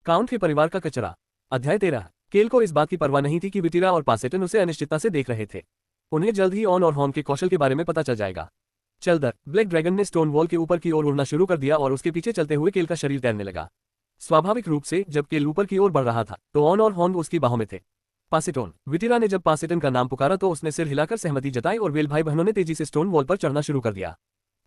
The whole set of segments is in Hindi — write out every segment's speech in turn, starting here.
काउंट के परिवार का कचरा। अध्याय 13। केल को इस बात की परवाह नहीं थी कि विटिरा और पासेटन उसे अनिश्चितता से देख रहे थे। उन्हें जल्द ही ऑन और हॉर्न के कौशल के बारे में पता चल जाएगा। चलदर ब्लैक ड्रैगन ने स्टोन वॉल के ऊपर की ओर उड़ना शुरू कर दिया और उसके पीछे चलते हुए केल का शरीर तैरने लगा। स्वाभाविक रूप से जब केल ऊपर की ओर बढ़ रहा था तो ऑन और हॉर्न उसकी बाहों में थे। पासेटोन। विटिरा ने जब पासेटन का नाम पुकारा तो उसने सिर हिलाकर सहमति जताई और वेल भाई बहनों ने तेजी से स्टोन वॉल पर चढ़ना शुरू कर दिया।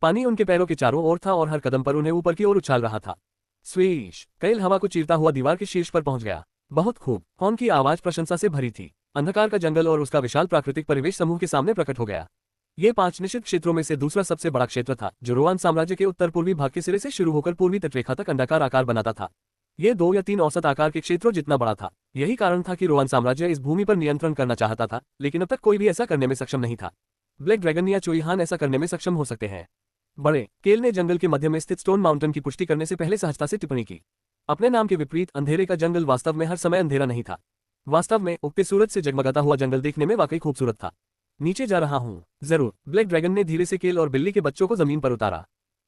पानी उनके पैरों के चारों ओर था और हर कदम पर उन्हें ऊपर की ओर उछाल रहा था। स्वीश। कैल हवा को चीरता हुआ दीवार के शीर्ष पर पहुंच गया। बहुत खूब। हॉर्न की आवाज प्रशंसा से भरी थी। अंधकार का जंगल और उसका विशाल प्राकृतिक परिवेश समूह के सामने प्रकट हो गया। ये 5 निश्चित क्षेत्रों में से दूसरा सबसे बड़ा क्षेत्र था, जो रोवान साम्राज्य के उत्तर पूर्वी भाग के सिरे से शुरू होकर पूर्वी तटरेखा तक अंडाकार आकार बनाता था। ये 2 या 3 औसत आकार के क्षेत्रों जितना बड़ा था। यही कारण था कि रोवान साम्राज्य इस भूमि पर नियंत्रण करना चाहता था, लेकिन अब तक कोई भी ऐसा करने में सक्षम नहीं था। ब्लैक ड्रैगन या चोईहान ऐसा करने में सक्षम हो सकते हैं। बड़े केल ने जंगल के मध्य में स्थित स्टोन माउंटेन की पुष्टि करने से पहले सहजता से टिप्पणी की। अपने नाम के विपरीत अंधेरे का जंगल वास्तव में हर समय अंधेरा नहीं था। वास्तव में उगते सूरज से जगमगाता हुआ जंगल देखने में वाकई खूबसूरत था। नीचे जा रहा हूँ। जरूर। ब्लैक ड्रैगन ने धीरे से केल और बिल्ली के बच्चों को जमीन पर उतारा।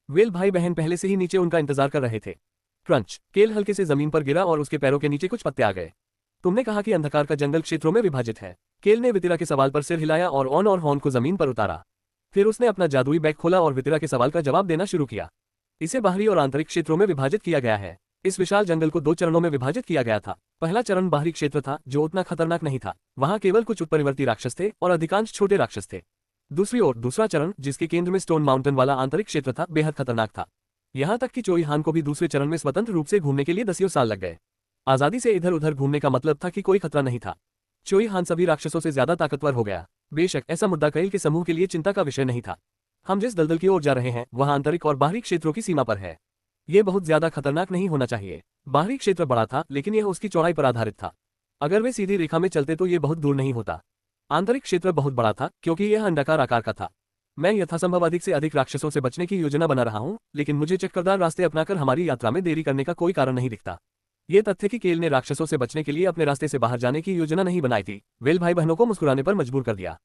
वेल भाई बहन पहले से ही नीचे उनका इंतजार कर रहे थे। क्रंच। केल हल्के से जमीन पर गिरा और उसके पैरों के नीचे कुछ पत्ते आ गए। तुमने कहा कि अंधकार का जंगल क्षेत्रों में विभाजित है। केल ने वितिरा के सवाल पर सिर हिलाया और ऑन और हॉर्न को जमीन पर उतारा। फिर उसने अपना जादुई बैग खोला और वितिरा के सवाल का जवाब देना शुरू किया। इसे बाहरी और आंतरिक क्षेत्रों में विभाजित किया गया है। इस विशाल जंगल को 2 चरणों में विभाजित किया गया था। पहला चरण बाहरी क्षेत्र था, जो उतना खतरनाक नहीं था। वहां केवल कुछ उत्परिवर्ती राक्षस थे और अधिकांश छोटे राक्षस थे। दूसरी ओर दूसरा चरण, जिसके केंद्र में स्टोन माउंटेन वाला आंतरिक क्षेत्र था, बेहद खतरनाक था। यहां तक कि चोईहान को भी दूसरे चरण में स्वतंत्र रूप से घूमने के लिए 10 साल लग गए। आजादी से इधर उधर घूमने का मतलब था कि कोई खतरा नहीं था। चोईहान सभी राक्षसों से ज्यादा ताकतवर हो गया। बेशक ऐसा मुद्दा कैल के समूह के लिए चिंता का विषय नहीं था। हम जिस दलदल की ओर जा रहे हैं वह आंतरिक और बाहरी क्षेत्रों की सीमा पर है। ये बहुत ज्यादा खतरनाक नहीं होना चाहिए। बाहरी क्षेत्र बड़ा था, लेकिन यह उसकी चौड़ाई पर आधारित था। अगर वे सीधी रेखा में चलते तो ये बहुत दूर नहीं होता। आंतरिक क्षेत्र बहुत बड़ा था, क्योंकि यह अंडाकार आकार का था। मैं यथासंभव अधिक से अधिक राक्षसों से बचने की योजना बना रहा हूं, लेकिन मुझे चक्करदार रास्ते अपनाकर हमारी यात्रा में देरी करने का कोई कारण नहीं दिखता। ये तथ्य कि केल ने राक्षसों से बचने के लिए अपने रास्ते से बाहर जाने की योजना नहीं बनाई थी, वेल भाई बहनों को मुस्कुराने पर मजबूर कर दिया।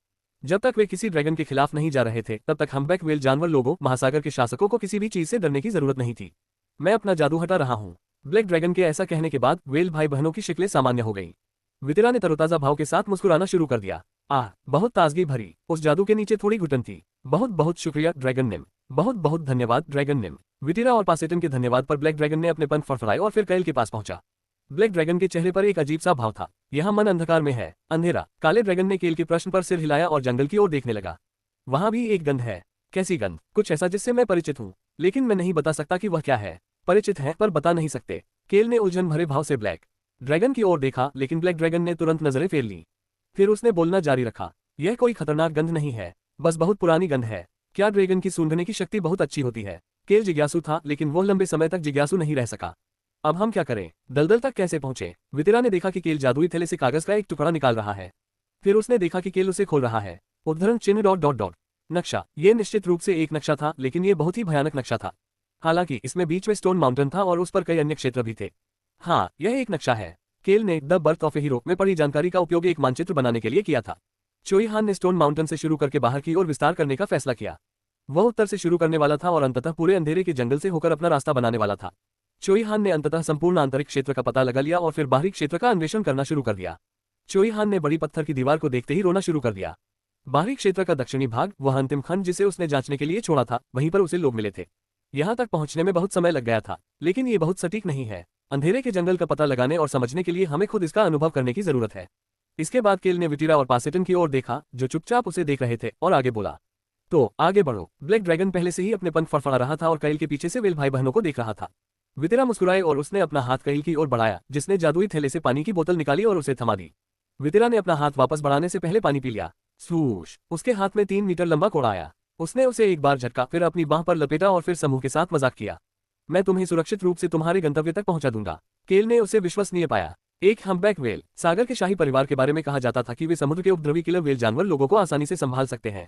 जब तक वे किसी ड्रैगन के खिलाफ नहीं जा रहे थे, तब तक हम्बैक वेल जानवर लोगों, महासागर के शासकों को किसी भी चीज से डरने की जरूरत नहीं थी। मैं अपना जादू हटा रहा हूँ। ब्लैक ड्रैगन के ऐसा कहने के बाद वेल भाई बहनों की शिकलें सामान्य हो गईं। वितिरा ने तरोताजा भाव के साथ मुस्कुराना शुरू कर दिया। आह, बहुत ताजगी भरी। उस जादू के नीचे थोड़ी घुटन थी। बहुत बहुत शुक्रिया ड्रैगन निम। बहुत बहुत धन्यवाद ड्रैगन निम। वितिरा और पासेटन के धन्यवाद पर ब्लैक ड्रैगन ने अपने पंख फड़फड़ाए और फिर कैल के पास पहुंचा। ब्लैक ड्रैगन के चेहरे पर एक अजीब सा भाव था। यहाँ मन अंधकार में है, अंधेरा। काले ड्रैगन ने केल के प्रश्न पर सिर हिलाया और जंगल की ओर देखने लगा। वहां भी एक गंध है। कैसी गंध? कुछ ऐसा जिससे मैं परिचित हूँ, लेकिन मैं नहीं बता सकता कि वह क्या है। परिचित है पर बता नहीं सकते। केल ने उलझन भरे भाव से ब्लैक ड्रैगन की ओर देखा, लेकिन ब्लैक ड्रैगन ने तुरंत नजरें फेर ली। फिर उसने बोलना जारी रखा। यह कोई खतरनाक गंध नहीं है, बस बहुत पुरानी गंध है। क्या ड्रैगन की सूंघने की शक्ति बहुत अच्छी होती है? केल जिज्ञासु था, लेकिन वह लंबे समय तक जिज्ञासु नहीं रह सका। अब हम क्या करें? दलदल तक कैसे पहुंचे? वितिरा ने देखा कि केल जादुई थैले से कागज का एक टुकड़ा निकाल रहा है। फिर उसने देखा कि केल उसे खोल रहा है। उद्धरण चिन्ह डॉट डॉट डॉट। नक्शा। ये निश्चित रूप से एक नक्शा था, लेकिन ये बहुत ही भयानक नक्शा था। हालांकि इसमें बीच में स्टोन माउंटेन था और उस पर कई अन्य क्षेत्र भी थे। हाँ, यह एक नक्शा है। केल ने the birth of A hero में पढ़ी जानकारी का उपयोग एक मानचित्र बनाने के लिए किया था। चोईहान ने स्टोन माउंटेन से शुरू करके बाहर की ओर विस्तार करने का फैसला किया। वह उत्तर से शुरू करने वाला था और अंततः पूरे अंधेरे के जंगल से होकर अपना रास्ता बनाने वाला था। चोईहान ने अंततः संपूर्ण आंतरिक क्षेत्र का पता लगा लिया और फिर बाहरी क्षेत्र का अन्वेषण करना शुरू कर दिया। चोईहान ने बड़ी पत्थर की दीवार को देखते ही रोना शुरू कर दिया। बाहरी क्षेत्र का दक्षिणी भाग, वह अंतिम खंड जिसे उसने जांचने के लिए छोड़ा था, वहीं पर उसे लोग मिले थे। यहाँ तक पहुंचने में बहुत समय लग गया था, लेकिन ये बहुत सटीक नहीं है। अंधेरे के जंगल का पता लगाने और समझने के लिए हमें खुद इसका अनुभव करने की जरूरत है। इसके बाद केल ने विटिरा और पासेटन की ओर देखा, जो चुपचाप उसे देख रहे थे, और आगे बोला, तो आगे बढ़ो। ब्लैक ड्रैगन पहले से ही अपने पंख फड़फड़ा रहा था और कैल के पीछे से वेल भाई बहनों को देख रहा था। वितिरा मुस्कुराए और उसने अपना हाथ कैल की ओर बढ़ाया, जिसने जादुई थैले से पानी की बोतल निकाली और उसे थमा दी। वितिरा ने अपना हाथ वापस बढ़ाने से पहले पानी पी लिया। स्वूश। उसके हाथ में 3 मीटर लंबा कोड़ा आया। उसने उसे एक बार झटका, फिर अपनी बांह पर लपेटा और फिर समूह के साथ मजाक किया। मैं तुम्हें सुरक्षित रूप से तुम्हारे गंतव्य तक पहुंचा दूंगा। केल ने उसे विश्वसनीय पाया। एक हम्बैक वेल। सागर के शाही परिवार के बारे में कहा जाता था कि वे समुद्र के उपद्रवी किलर वेल जानवर लोगों को आसानी से संभाल सकते हैं।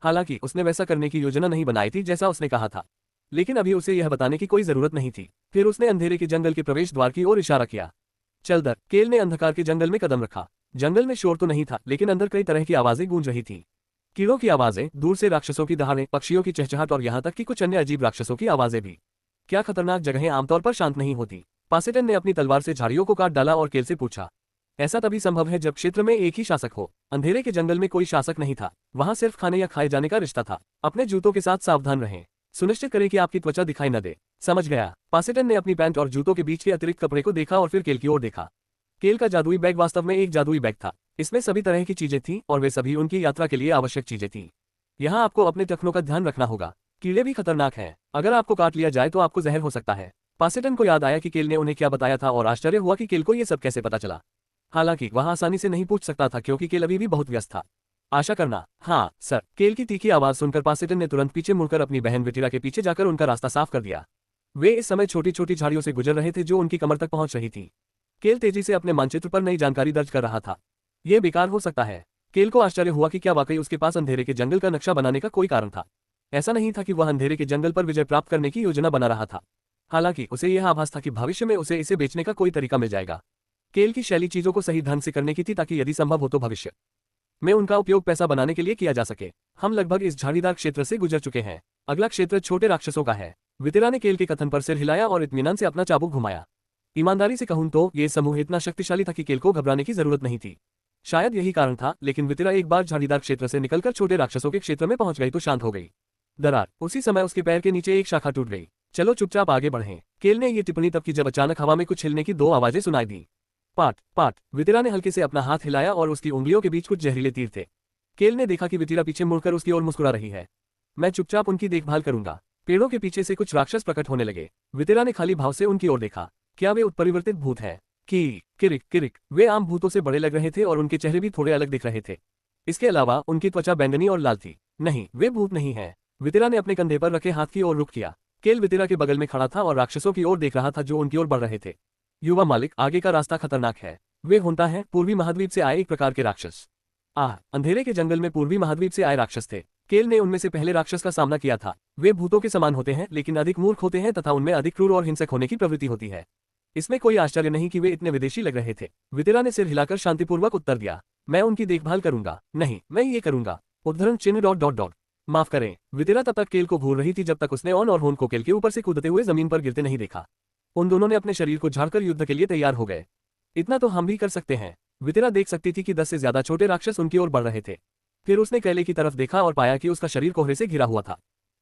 हालांकि उसने वैसा करने की योजना नहीं बनाई थी जैसा उसने कहा था, लेकिन अभी उसे यह बताने की कोई जरूरत नहीं थी। फिर उसने अंधेरे के जंगल के प्रवेश द्वार की ओर इशारा किया। चलदर। केल ने अंधकार के जंगल में कदम रखा। जंगल में शोर तो नहीं था, लेकिन अंदर कई तरह की आवाजें गूंज रही थी। कीड़ों की आवाजें, दूर से राक्षसों की दहाड़ें, पक्षियों की चहचहाट और यहाँ तक कि कुछ अन्य अजीब राक्षसों की आवाजें भी। क्या खतरनाक जगहें आमतौर पर शांत नहीं होती। पासेटन ने अपनी तलवार से झाड़ियों को काट डाला और केल से पूछा। ऐसा तभी संभव है जब क्षेत्र में एक ही शासक हो। अंधेरे के जंगल में कोई शासक नहीं था, वहां सिर्फ खाने या खाए जाने का रिश्ता था। अपने जूतों के साथ सावधान रहें, सुनिश्चित करें कि आपकी त्वचा दिखाई न दे। समझ गया। पासेटन ने अपनी पैंट और जूतों के बीच के अतिरिक्त कपड़े को देखा और फिर केल की ओर देखा। केल का जादुई बैग वास्तव में एक जादुई बैग था। इसमें सभी तरह की चीजें थीं और वे सभी उनकी यात्रा के लिए आवश्यक चीजें थीं। यहाँ आपको अपने टखनों का ध्यान रखना होगा, कीड़े भी खतरनाक हैं, अगर आपको काट लिया जाए तो आपको जहर हो सकता है। पासेटन को याद आया कि केल ने उन्हें क्या बताया था और आश्चर्य हुआ कि केल को ये सब कैसे पता चला। हालांकि वह आसानी से नहीं पूछ सकता था क्योंकि केल अभी भी बहुत व्यस्त था। आशा करना। हाँ सर। केल की तीखी आवाज सुनकर पासेटन ने तुरंत पीछे मुड़कर अपनी बहन विटिरा के पीछे जाकर उनका रास्ता साफ कर दिया। वे इस समय छोटी छोटी झाड़ियों से गुजर रहे थे जो उनकी कमर तक पहुंच रही थी। केल तेजी से अपने मानचित्र पर नई जानकारी दर्ज कर रहा था। यह बेकार हो सकता है। केल को आश्चर्य हुआ कि क्या वाकई उसके पास अंधेरे के जंगल का नक्शा बनाने का कोई कारण था। ऐसा नहीं था कि वह अंधेरे के जंगल पर विजय प्राप्त करने की योजना बना रहा था। हालांकि उसे यह आभास था कि भविष्य में उसे इसे बेचने का कोई तरीका मिल जाएगा। केल की शैली चीजों को सही ढंग से करने की थी ताकि यदि संभव हो तो भविष्य में उनका उपयोग पैसा बनाने के लिए किया जा सके। हम लगभग इस झाड़ीदार क्षेत्र से गुजर चुके हैं। अगला क्षेत्र छोटे राक्षसों का है। वितिरा ने केल के कथन पर सिर हिलाया और इत्मीनान से अपना चाबुक घुमाया। ईमानदारी से कहूं तो ये समूह इतना शक्तिशाली था कि केल को घबराने की जरूरत नहीं थी। शायद यही कारण था, लेकिन वितिरा एक बार झाड़ीदार क्षेत्र से निकलकर छोटे राक्षसों के क्षेत्र में पहुंच गई तो शांत हो गई। दरार। उसी समय उसके पैर के नीचे एक शाखा टूट गई। चलो चुपचाप आगे बढ़ें। केल ने ये टिप्पणी तब की जब अचानक हवा में कुछ हिलने की दो आवाजें सुनाई दी। पाट पाट। वितिरा ने हल्के से अपना हाथ हिलाया और उसकी उंगलियों के बीच कुछ जहरीले तीर थे। केल ने देखा कि वितिरा पीछे मुड़कर उसकी ओर मुस्कुरा रही है। मैं चुपचाप उनकी देखभाल करूंगा। पेड़ों के पीछे से कुछ राक्षस प्रकट होने लगे। वितिरा ने खाली भाव से उनकी ओर देखा। क्या वे उत्परिवर्तित भूत हैं? किरिक किरिक। वे आम भूतों से बड़े लग रहे थे और उनके चेहरे भी थोड़े अलग दिख रहे थे। इसके अलावा उनकी त्वचा बैंगनी और लाल थी। नहीं, वे भूत नहीं हैं। वितिरा ने अपने कंधे पर रखे हाथ की ओर रुख किया। केल वितिरा के बगल में खड़ा था और राक्षसों की ओर देख रहा था जो उनकी ओर बढ़ रहे थे। युवा मालिक, आगे का रास्ता खतरनाक है। वे होता है पूर्वी महाद्वीप से आए एक प्रकार के राक्षस। अंधेरे के जंगल में पूर्वी महाद्वीप से आए राक्षस थे। केल ने उनमें से पहले राक्षस का सामना किया था। वे भूतों के समान होते हैं लेकिन अधिक मूर्ख होते हैं तथा उनमें अधिक क्रूर और हिंसक होने की प्रवृत्ति होती है। इसमें कोई आश्चर्य नहीं कि वे इतने विदेशी लग रहे थे। वितिरा ने सिर हिलाकर शांतिपूर्वक उत्तर दिया। मैं उनकी देखभाल करूंगा। नहीं, मैं ये करूंगा। उद्धरण चिन्ह डॉट डॉट डॉट। माफ करें। वितिरा तब तक केल को घूर रही थी जब तक उसने ऑन और होन को केल के ऊपर से कूदते हुए जमीन पर गिरते नहीं देखा। उन दोनों ने अपने शरीर को झाड़कर युद्ध के लिए तैयार हो गए। इतना तो हम भी कर सकते हैं। वितिरा देख सकती थी कि 10 से ज्यादा छोटे राक्षस उनकी ओर बढ़ रहे थे। फिर उसने कैले की तरफ देखा और पाया कि उसका शरीर कोहरे से घिरा हुआ था।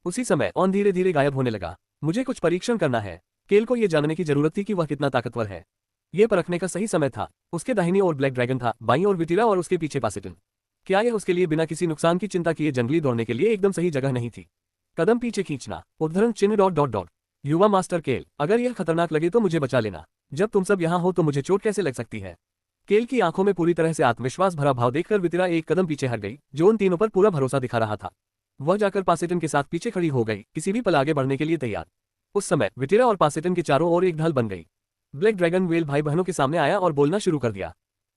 उसी समय ऑन धीरे धीरे गायब होने लगा। मुझे कुछ परीक्षण करना है। केल को यह जानने की जरूरत थी कि वह कितना ताकतवर है। यह परखने का सही समय था। उसके दाहिनी ओर ब्लैक ड्रैगन था, बाईं ओर वितिरा और उसके पीछे पासेटन। क्या यह उसके लिए बिना किसी नुकसान की चिंता किए जंगली दौड़ने के लिए एकदम सही जगह नहीं थी? कदम पीछे खींचना। उद्धरण चिन्ह डॉट डॉट डॉट। युवा मास्टर केल, अगर यह खतरनाक लगे तो मुझे बचा लेना। जब तुम सब यहाँ हो तो मुझे चोट कैसे लग सकती है? केल की आंखों में पूरी तरह से आत्मविश्वास भरा भाव देखकर वितिरा एक कदम पीछे हट गई, जो उन तीनों पर पूरा भरोसा दिखा रहा था। वह जाकर पासेटन के साथ पीछे खड़ी हो गई, किसी भी पल आगे बढ़ने के लिए तैयार। उस समय वितिरा और पासेटन के चारों ओर एक ढाल बन गई। ब्लैक ड्रैगन वेल भाई बहनों के सामने आया और बोलना शुरू कर दिया।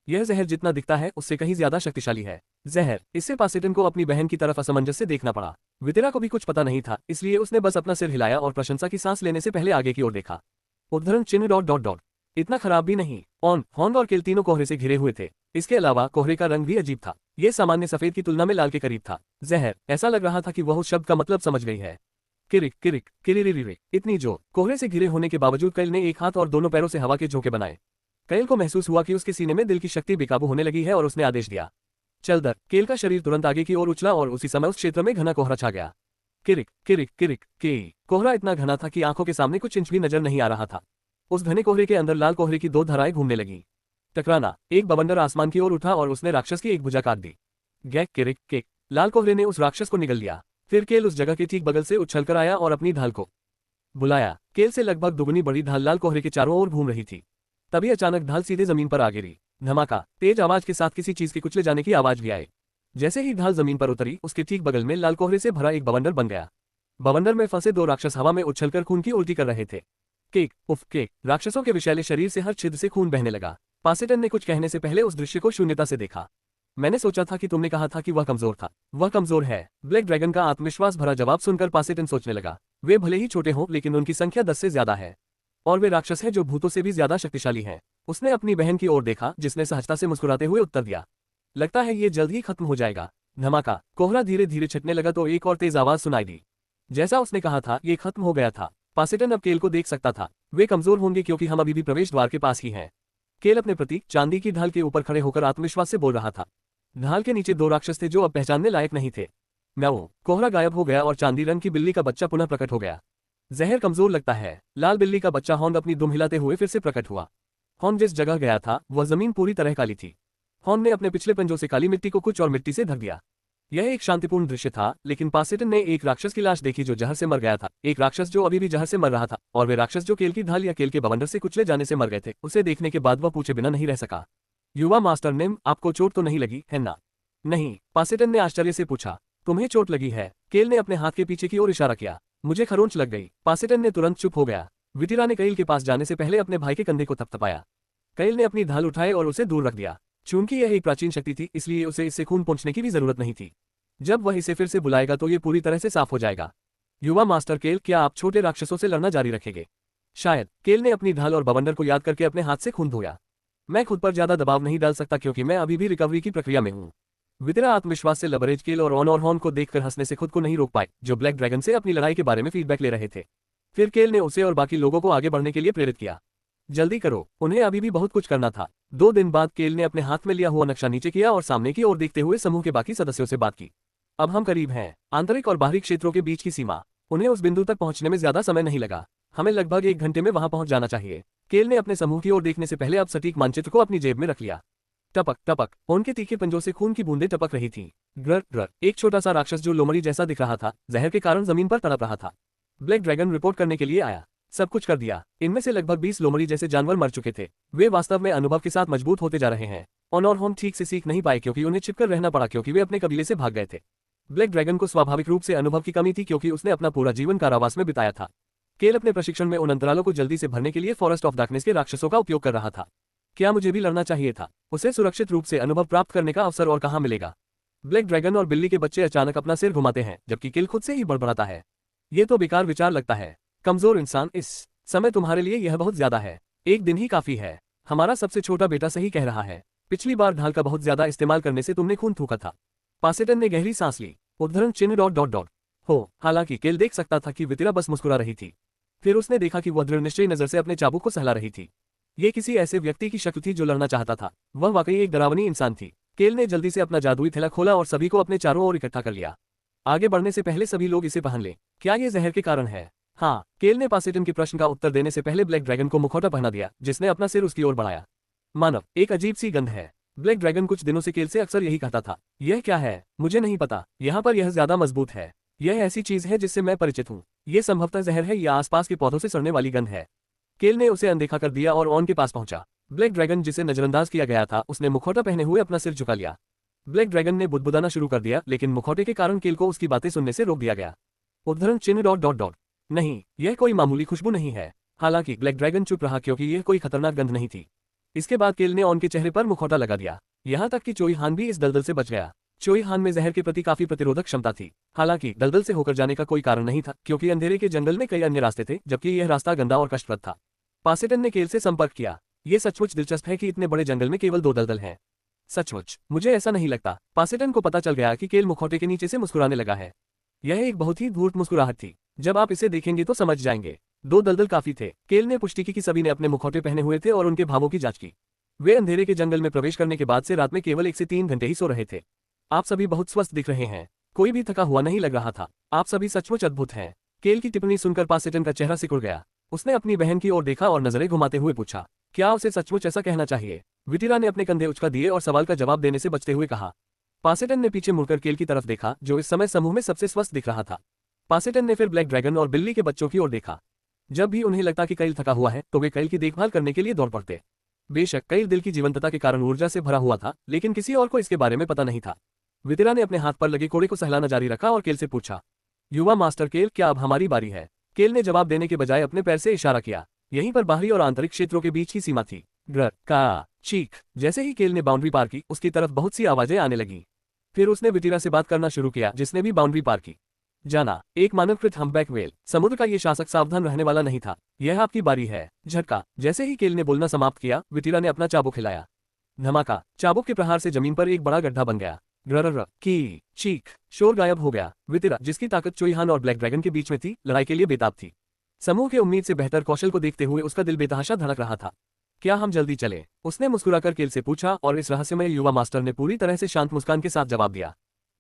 यह जहर जितना दिखता है उससे कहीं ज्यादा शक्तिशाली है। जहर। इससे पासेटन को अपनी बहन की तरफ असमंजस से देखना पड़ा। वितिरा को भी कुछ पता नहीं था, इसलिए उसने बस अपना सिर हिलाया और प्रशंसा की सांस लेने से पहले आगे की ओर देखा। उद्धरण चिन्ह डॉट डॉट डॉट। इतना खराब भी नहीं। ऑन, हॉर्न और केल तीनों कोहरे से घिरे हुए थे। इसके अलावा कोहरे का रंग भी अजीब था। यह सामान्य सफेद की तुलना में लाल के करीब था। जहर। ऐसा लग रहा था कि वह उस शब्द का मतलब समझ गई है। किरिक किरिक किरिरिरिरिक। इतनी जोर। कोहरे से घिरे होने के बावजूद कैल ने एक हाथ और दोनों पैरों से हवा के झोंके बनाए। कैल को महसूस हुआ कि उसके सीने में दिल की शक्ति बेकाबू होने लगी है और उसने आदेश दिया, चल दर। केल का शरीर तुरंत आगे की ओर उछला और उसी समय उस क्षेत्र में घना कोहरा छा गया। किरिक किरिक किरिक के। कोहरा इतना घना था कि आंखों के सामने कुछ इंच भी नजर नहीं आ रहा था। उस घने कोहरे के अंदर लाल कोहरे की दो धाराएं घूमने लगी। टकराना। एक बवंडर आसमान की ओर उठा और उसने राक्षस की एक भुजा काट दी। गैक किरिक केक। लाल कोहरे ने उस राक्षस को निगल लिया। फिर केल उस जगह के ठीक बगल से उछलकर आया और अपनी ढाल को बुलाया। केल से लगभग दुगनी बड़ी ढाल लाल कोहरे के चारों ओर घूम रही थी। तभी अचानक ढाल सीधे जमीन पर आ गिरी। धमाका। तेज आवाज के साथ किसी चीज के कुचले जाने की आवाज भी आई। जैसे ही ढाल जमीन पर उतरी, उसके ठीक बगल में लाल कोहरे से भरा एक बवंडर बन गया। बवंडर में फंसे दो राक्षस हवा में उछलकर खून की उल्टी कर रहे थे। केक उफ केक। राक्षसों के विषैले शरीर से हर छिद्र से खून बहने लगा। पासेटन ने कुछ कहने से पहले उस दृश्य को शून्यता से देखा। मैंने सोचा था कि तुमने कहा था कि वह कमजोर था। वह कमजोर है। ब्लैक ड्रैगन का आत्मविश्वास भरा जवाब सुनकर पासेटन सोचने लगा, वे भले ही छोटे हों लेकिन उनकी संख्या 10 से ज्यादा है और वे राक्षस हैं जो भूतों से भी ज्यादा शक्तिशाली हैं। उसने अपनी बहन की ओर देखा, जिसने सहजता से मुस्कुराते हुए उत्तर दिया, लगता है ये जल्द ही खत्म हो जाएगा। धमाका। कोहरा धीरे धीरे छटने लगा तो एक और तेज आवाज सुनाई दी। जैसा उसने कहा था, ये खत्म हो गया था। पासेटन अब केल को देख सकता था। वे कमजोर होंगे क्योंकि हम अभी भी प्रवेश द्वार के पास ही हैं। केल अपने प्रतीक चांदी की ढाल के ऊपर खड़े होकर आत्मविश्वास से बोल रहा था। ढाल के नीचे दो राक्षस थे जो अब पहचानने लायक नहीं थे। म्याऊ, कोहरा गायब हो गया और चांदी रंग की बिल्ली का बच्चा पुनः प्रकट हो गया। जहर कमजोर लगता है। लाल बिल्ली का बच्चा हॉर्न अपनी दुम हिलाते हुए फिर से प्रकट हुआ। हॉर्न जिस जगह गया था वह जमीन पूरी तरह काली थी। हॉर्न ने अपने पिछले पंजों से काली मिट्टी को कुछ और मिट्टी से ढक दिया। यह एक शांतिपूर्ण दृश्य था, लेकिन पासेटन ने एक राक्षस की लाश देखी जो जहर से मर गया था, एक राक्षस जो अभी भी जहर से मर रहा था, और वे राक्षस जो केल की ढाल या केल के बवंडर से कुचले जाने से मर गए थे। उसे देखने के बाद वह पूछे बिना नहीं रह सका। युवा मास्टर निम, आपको चोट तो नहीं लगी है ना? नहीं, पासेटन ने आश्चर्य से पूछा। तुम्हें चोट लगी है? केल ने अपने हाथ के पीछे की ओर इशारा किया। मुझे खरोंच लग गई। पासेटन ने तुरंत चुप हो गया। विटिरा ने कैल के पास जाने से पहले अपने भाई के कंधे को थपथपाया। कैल ने अपनी ढाल उठाए और उसे दूर रख दिया। चूंकि यह एक प्राचीन शक्ति थी, इसलिए उसे इससे खून पहुंचने की भी जरूरत नहीं थी। जब वह इसे फिर से बुलाएगा तो ये पूरी तरह से साफ हो जाएगा। युवा मास्टर केल, क्या आप छोटे राक्षसों से लड़ना जारी रखेंगे? शायद। केल ने अपनी ढाल और बवंडर को याद करके अपने हाथ से खून धोया। मैं खुद पर ज्यादा दबाव नहीं डाल सकता क्योंकि मैं अभी भी रिकवरी की प्रक्रिया में हूँ। वितिरा आत्मविश्वास से लबरेज केल और ऑन और हॉर्न को देखकर हंसने से खुद को नहीं रोक पाए, जो ब्लैक ड्रैगन से अपनी लड़ाई के बारे में फीडबैक ले रहे थे। फिर केल ने उसे और बाकी लोगों को आगे बढ़ने के लिए प्रेरित किया। जल्दी करो, उन्हें अभी भी बहुत कुछ करना था। 2 दिन बाद केल ने अपने हाथ में लिया हुआ नक्शा नीचे किया और सामने की ओर देखते हुए समूह के बाकी सदस्यों से बात की। अब हम करीब हैं। आंतरिक और बाहरी क्षेत्रों के बीच की सीमा। उन्हें उस बिंदु तक पहुंचने में ज्यादा समय नहीं लगा। हमें लगभग 1 घंटे में वहां पहुंच जाना चाहिए। केल ने अपने समूह की ओर देखने से पहले अब सटीक मानचित्र को अपनी जेब में रख लिया। टपक टपक, उनके तीखे पंजों से खून की बूंदें टपक रही थीं। ग्र ग्र, एक छोटा सा राक्षस जो लोमड़ी जैसा दिख रहा था, जहर के कारण जमीन पर तड़प रहा था। ब्लैक ड्रैगन रिपोर्ट करने के लिए आया। सब कुछ कर दिया। इनमें से लगभग 20 लोमड़ी जैसे जानवर मर चुके थे। वे वास्तव में अनुभव के साथ मजबूत होते जा रहे हैं। ऑन और होम ठीक से सीख नहीं पाए क्योंकि उन्हें छिपकर रहना पड़ा क्योंकि वे अपने कबीले से भाग गए थे। ब्लैक ड्रैगन को स्वाभाविक रूप से अनुभव की कमी थी क्योंकि उसने अपना पूरा जीवन कारावास में बिताया था। केल अपने प्रशिक्षण में उन अंतरालों को जल्दी से भरने के लिए फॉरेस्ट ऑफ डार्कनेस के राक्षसों का उपयोग कर रहा था। क्या मुझे भी लड़ना चाहिए था? उसे सुरक्षित रूप से अनुभव प्राप्त करने का अवसर और कहां मिलेगा? ब्लैक ड्रैगन और बिल्ली के बच्चे अचानक अपना सिर घुमाते हैं जबकि केल खुद से ही बड़बड़ाता है। ये तो बेकार विचार लगता है। कमजोर इंसान, इस समय तुम्हारे लिए यह बहुत ज्यादा है। 1 दिन ही काफी है। हमारा सबसे छोटा बेटा सही कह रहा है। पिछली बार ढाल का बहुत ज्यादा इस्तेमाल करने से तुमने खून थूका था। पासेटन ने गहरी सांस ली। उद्धरण चिन्ह ... हो। हालांकि केल देख सकता था कि वितिरा बस मुस्कुरा रही थी। फिर उसने देखा कि वह दृढ़ निश्चयी नजर से अपने चाबुक को सहला रही थी। ये किसी ऐसे व्यक्ति की शक्ति थी जो लड़ना चाहता था। वह वाकई एक डरावनी इंसान थी। केल ने जल्दी से अपना जादुई थैला खोला और सभी को अपने चारों ओर इकट्ठा कर लिया। आगे बढ़ने से पहले सभी लोग इसे पहन लें। क्या ये जहर के कारण है? हाँ। केल ने पासेटन के प्रश्न का उत्तर देने से पहले ब्लैक ड्रैगन को मुखौटा पहना दिया, जिसने अपना सिर उसकी ओर बढ़ाया। मानव, एक अजीब सी गंध है। ब्लैक ड्रैगन कुछ दिनों से केल से अक्सर यही कहता था। यह क्या है? मुझे नहीं पता। यहाँ पर यह ज्यादा मजबूत है। यह ऐसी चीज है जिससे मैं परिचित हूँ। ये संभवतः जहर है या आसपास के पौधों से सड़ने वाली गंध है। केल ने उसे अनदेखा कर दिया और ऑन के पास पहुंचा। ब्लैक ड्रैगन जिसे नजरअंदाज किया गया था, उसने मुखौटा पहने हुए अपना सिर झुका लिया। ब्लैक ड्रैगन ने बुदबुदाना शुरू कर दिया, लेकिन मुखौटे के कारण केल को उसकी बातें सुनने से रोक दिया गया। उद्धरण चिन्ह ... नहीं, यह कोई मामूली खुशबू नहीं है। हालांकि ब्लैक ड्रैगन चुप रहा क्योंकि यह कोई खतरनाक गंध नहीं थी। इसके बाद केल ने ऑन के चेहरे पर मुखौटा लगा दिया। यहाँ तक कि चोई हान भी इस दलदल से बच गया। चोई हान में जहर के प्रति काफी प्रतिरोधक क्षमता थी। हालांकि दलदल से होकर जाने का कोई कारण नहीं था क्योंकि अंधेरे के जंगल में कई अन्य रास्ते थे, जबकि यह रास्ता गंदा और कष्टप्रद था। पासेटन ने केल से संपर्क किया। ये सचमुच दिलचस्प है कि इतने बड़े जंगल में केवल 2 दलदल हैं। सचमुच, मुझे ऐसा नहीं लगता। पासेटन को पता चल गया कि केल मुखौटे के नीचे से मुस्कुराने लगा है। यह एक बहुत ही धूर्त मुस्कुराहट थी। जब आप इसे देखेंगे तो समझ जाएंगे। 2 दलदल काफी थे। केल ने पुष्टि की कि सभी ने अपने मुखौटे पहने हुए थे और उनके भावों की जांच की। वे अंधेरे के जंगल में प्रवेश करने के बाद से रात में केवल 1 से 3 घंटे ही सो रहे थे। आप सभी बहुत स्वस्थ दिख रहे हैं। कोई भी थका हुआ नहीं लग रहा था। आप सभी सचमुच अद्भुत हैं। केल की टिप्पणी सुनकर पासेटन का चेहरा सिकुड़ गया। उसने अपनी बहन की ओर देखा और नजरें घुमाते हुए पूछा, क्या उसे सचमुच ऐसा कहना चाहिए? विटिरा ने अपने कंधे उचका दिए और सवाल का जवाब देने से बचते हुए कहा। पासेटन ने पीछे मुड़कर केल की तरफ देखा, जो इस समय समूह में सबसे स्वस्थ दिख रहा था। पासेटन ने फिर ब्लैक ड्रैगन और बिल्ली के बच्चों की ओर देखा। जब भी उन्हें लगता कि कैल थका हुआ है तो वे कैल की देखभाल करने के लिए दौड़ पड़ते। बेशक कैल दिल की जीवंतता के कारण ऊर्जा से भरा हुआ था, लेकिन किसी और को इसके बारे में पता नहीं था। वितिरा ने अपने हाथ पर लगे कोड़े को सहलाना जारी रखा और केल से पूछा, युवा मास्टर केल, क्या अब हमारी बारी है? केल ने जवाब देने के बजाय अपने पैर से इशारा किया। यहीं पर बाहरी और आंतरिक क्षेत्रों के बीच की सीमा थी। ग्र का चीख। जैसे ही केल ने बाउंड्री पार की, उसकी तरफ बहुत सी आवाजें आने लगी। फिर उसने विटिरा से बात करना शुरू किया, जिसने भी बाउंड्री पार की। जाना, एक मानवकृत हम्पबैक व्हेल। समुद्र का ये शासक सावधान रहने वाला नहीं था। यह आपकी बारी है। झटका। जैसे ही केल ने बोलना समाप्त किया, विटिरा ने अपना चाबुक हिलाया। धमाका। चाबुक के प्रहार से जमीन पर एक बड़ा गड्ढा बन गया। ग्रर की चीख। शोर गायब हो गया। विटिरा, जिसकी ताकत चोई हान और ब्लैक ड्रैगन के बीच में थी, लड़ाई के लिए बेताब थी। समूह के उम्मीद से बेहतर कौशल को देखते हुए उसका दिल बेतहाशा धड़क रहा था। क्या हम जल्दी चलें? उसने मुस्कुराकर केल से पूछा और इस रहस्यमय युवा मास्टर ने पूरी तरह से शांत मुस्कान के साथ जवाब दिया,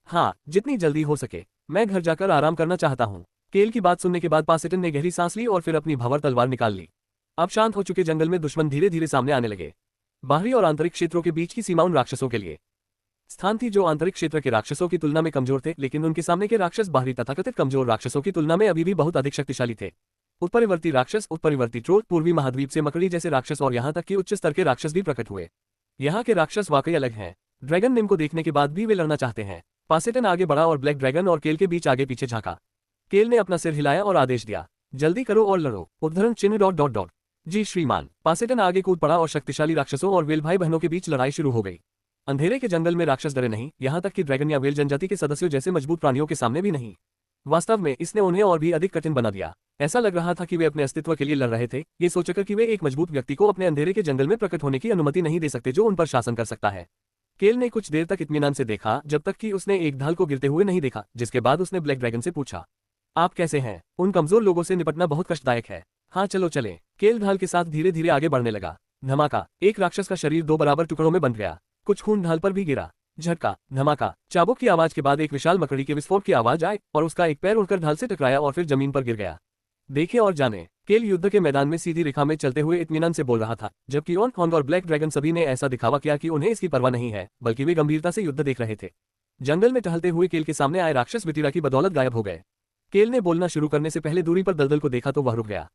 हाँ, जितनी जल्दी हो सके। मैं घर जाकर आराम करना चाहता हूँ। केल की बात सुनने के बाद पासेटन ने गहरी सांस ली और फिर अपनी भंवर तलवार निकाल ली। अब शांत हो चुके जंगल में दुश्मन धीरे धीरे सामने आने लगे। बाहरी और आंतरिक क्षेत्रों के बीच की सीमा उन राक्षसों के लिए स्थान थी जो आंतरिक क्षेत्र के राक्षसों की तुलना में कमजोर थे, लेकिन उनके सामने के राक्षस बाहरी तथाकथित कमजोर राक्षसों की तुलना में अभी भी बहुत अधिक शक्तिशाली थे। उत्परिवर्ती राक्षस, उत्परिवर्ती ट्रोल, पूर्वी महाद्वीप से मकड़ी जैसे राक्षस और यहाँ तक कि उच्च स्तर के राक्षस भी प्रकट हुए। यहाँ के राक्षस वाकई अलग हैं। ड्रैगन निम को देखने के बाद भी वे लड़ना चाहते हैं। पासेटन आगे बढ़ा और ब्लैक ड्रैगन और केल के बीच आगे पीछे झांका। केल ने अपना सिर हिलाया और आदेश दिया, जल्दी करो और लड़ो। उद्धरण चिन्ह डॉट डॉट डॉट। जी श्रीमान। पासेटन आगे कूद पड़ा और शक्तिशाली राक्षसों और वेल भाई बहनों के बीच लड़ाई शुरू हो गई। अंधेरे के जंगल में राक्षस डरे नहीं, यहाँ तक कि ड्रैगन या वेल जनजाति के सदस्यों जैसे मजबूत प्राणियों के सामने भी नहीं। वास्तव में इसने उन्हें और भी अधिक कठिन बना दिया। ऐसा लग रहा था कि वे अपने अस्तित्व के लिए लड़ रहे थे, ये सोचकर कि वे एक मजबूत व्यक्ति को अपने अंधेरे के जंगल में प्रकट होने की अनुमति नहीं दे सकते जो उन पर शासन कर सकता है। केल ने कुछ देर तक इत्मीनान से देखा, जब तक कि उसने एक ढाल को गिरते हुए नहीं देखा, जिसके बाद उसने ब्लैक ड्रैगन से पूछा, आप कैसे हैं? उन कमजोर लोगों से निपटना बहुत कष्टदायक है। हाँ चलो चले। केल ढाल के साथ धीरे धीरे आगे बढ़ने लगा। धमाका, एक राक्षस का शरीर 2 बराबर टुकड़ों में बन गया। कुछ खून ढाल पर भी गिरा। झटका, धमाका, चाबुक की आवाज के बाद एक विशाल मकड़ी के विस्फोट की आवाज आई और उसका एक पैर उड़कर ढाल से टकराया और फिर जमीन पर गिर गया। देखे और जाने। केल युद्ध के मैदान में सीधी रेखा में चलते हुए इत्मीनान से बोल रहा था, जबकि ऑन हॉन्ग और ब्लैक ड्रैगन सभी ने ऐसा दिखावा किया कि उन्हें इसकी परवाह नहीं है, बल्कि वे गंभीरता से युद्ध देख रहे थे। जंगल में टहलते हुए केल के सामने आए राक्षस विटिरा की बदौलत गायब हो गए। केल ने बोलना शुरू करने से पहले दूरी पर दलदल को देखा तो वह रुक गया।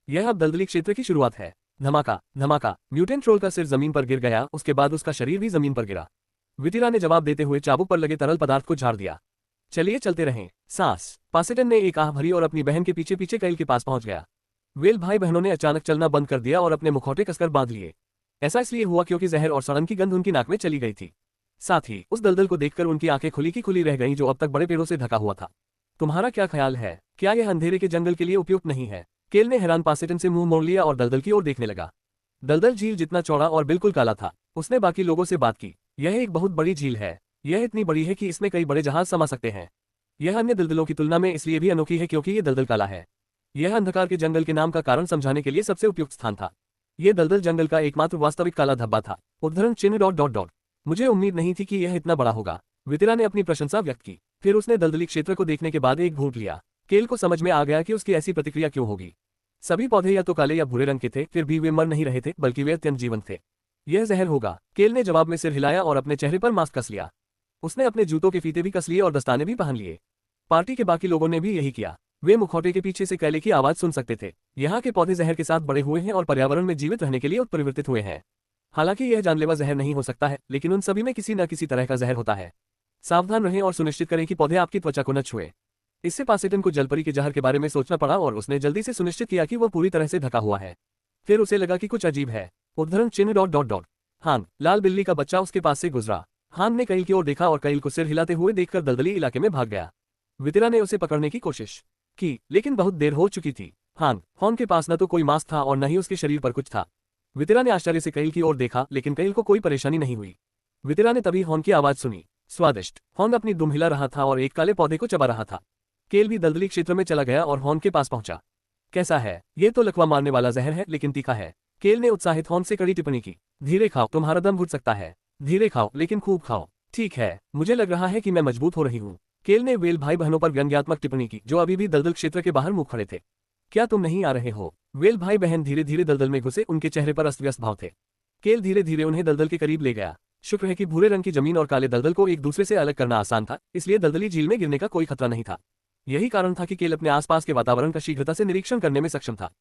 यह अब दलदली क्षेत्र की शुरुआत है। धमाका, धमाका, म्यूटेंट ट्रोल का सिर जमीन पर गिर गया, उसके बाद उसका शरीर भी जमीन पर गिरा। विटिरा ने जवाब देते हुए चाबुक पर लगे तरल पदार्थ को झाड़ दिया। चलिए चलते रहें। सांस। पासेटन ने एक आह भरी और अपनी बहन के पीछे पीछे कैल के पास पहुंच गया। वेल भाई बहनों ने अचानक चलना बंद कर दिया और अपने मुखौटे कसकर बांध लिए। ऐसा इसलिए हुआ क्योंकि जहर और सड़न की गंध उनकी नाक में चली गई थी। साथ ही उस दलदल को देखकर उनकी आंखें खुली की खुली रह गईं जो अब तक बड़े पेड़ों से ढका हुआ था। तुम्हारा क्या ख्याल है? क्या यह अंधेरे के जंगल के लिए उपयुक्त नहीं है? केल ने हैरान पासेटन से मुंह मोड़ लिया और दलदल की ओर देखने लगा। दलदल झील जितना चौड़ा और बिल्कुल काला था। उसने बाकी लोगों से बात की। यह एक बहुत बड़ी झील है। यह इतनी बड़ी है कि इसमें कई बड़े जहाज समा सकते हैं। यह अन्य दलदलों की तुलना में इसलिए भी अनोखी है क्योंकि ये दलदल काला है। यह अंधकार के जंगल के नाम का कारण समझाने के लिए सबसे उपयुक्त स्थान था। यह दलदल जंगल का एकमात्र वास्तविक काला धब्बा था। उद्धरण चिन्ह डॉट डॉट डॉट। मुझे उम्मीद नहीं थी कि यह इतना बड़ा होगा। वितिरा ने अपनी प्रशंसा व्यक्त की। फिर उसने दलदली क्षेत्र को देखने के बाद एक घूंट लिया। केल को समझ में आ गया कि उसकी ऐसी प्रतिक्रिया क्यों होगी। सभी पौधे या तो काले या भूरे रंग के थे, फिर भी वे मर नहीं रहे थे, बल्कि वे अत्यंत जीवंत थे। यह जहर होगा। केल ने जवाब में सिर हिलाया और अपने चेहरे पर मास्क कस लिया। उसने अपने जूतों के फीते भी कस लिए और दस्ताने भी पहन लिए। पार्टी के बाकी लोगों ने भी यही किया। वे मुखौटे के पीछे से कैले की आवाज सुन सकते थे। यहाँ के पौधे जहर के साथ बड़े हुए हैं और पर्यावरण में जीवित रहने के लिए उत्परिवर्तित हुए हैं। हालांकि यह जानलेवा जहर नहीं हो सकता है, लेकिन उन सभी में किसी न किसी तरह का जहर होता है। सावधान रहें और सुनिश्चित करें कि पौधे आपकी त्वचा को न छुए। इससे पासेटन को जलपरी के जहर के बारे में सोचना पड़ा और उसने जल्दी से सुनिश्चित किया कि वह पूरी तरह से ढका हुआ है। फिर उसे लगा कि कुछ अजीब है। उद्धरण चिन्ह डॉट डॉट डॉट। हान, लाल बिल्ली का बच्चा उसके पास से गुजरा। हान ने कैल की ओर देखा और कैल को सिर हिलाते हुए देखकर दलदली इलाके में भाग गया। वितिरा ने उसे पकड़ने की कोशिश की, लेकिन बहुत देर हो चुकी थी। हान हॉन के पास न तो कोई मास्क था और न ही उसके शरीर पर कुछ था। वितिरा ने आश्चर्य से कैल की ओर देखा, लेकिन कैल को कोई परेशानी नहीं हुई। वितिरा ने तभी हॉन की आवाज सुनी। स्वादिष्ट। हॉन अपनी दुम हिला रहा था और एक काले पौधे को चबा रहा था। केल भी दलदली क्षेत्र में चला गया और हॉन के पास पहुंचा। कैसा है? ये तो लकवा मारने वाला जहर है, लेकिन तीखा है। केल ने उत्साहित हॉन से कड़ी टिप्पणी की। धीरे खाओ, तुम्हारा दम घुट सकता है। धीरे खाओ, लेकिन खूब खाओ। ठीक है, मुझे लग रहा है कि मैं मजबूत हो रही हूँ। केल ने वेल भाई बहनों पर व्यंग्यात्मक टिप्पणी की, जो अभी भी दलदल क्षेत्र के बाहर मुंह खड़े थे। क्या तुम नहीं आ रहे हो? वेल भाई बहन धीरे धीरे दलदल में घुसे, उनके चेहरे पर अस्त व्यस्त भाव थे। केल धीरे धीरे उन्हें दलदल के करीब ले गया। शुक्र है कि भूरे रंग की जमीन और काले दलदल को एक दूसरे से अलग करना आसान था, इसलिए दलदली झील में गिरने का कोई खतरा नहीं था। यही कारण था कि केल अपने आसपास के वातावरण का शीघ्रता से निरीक्षण करने में सक्षम था।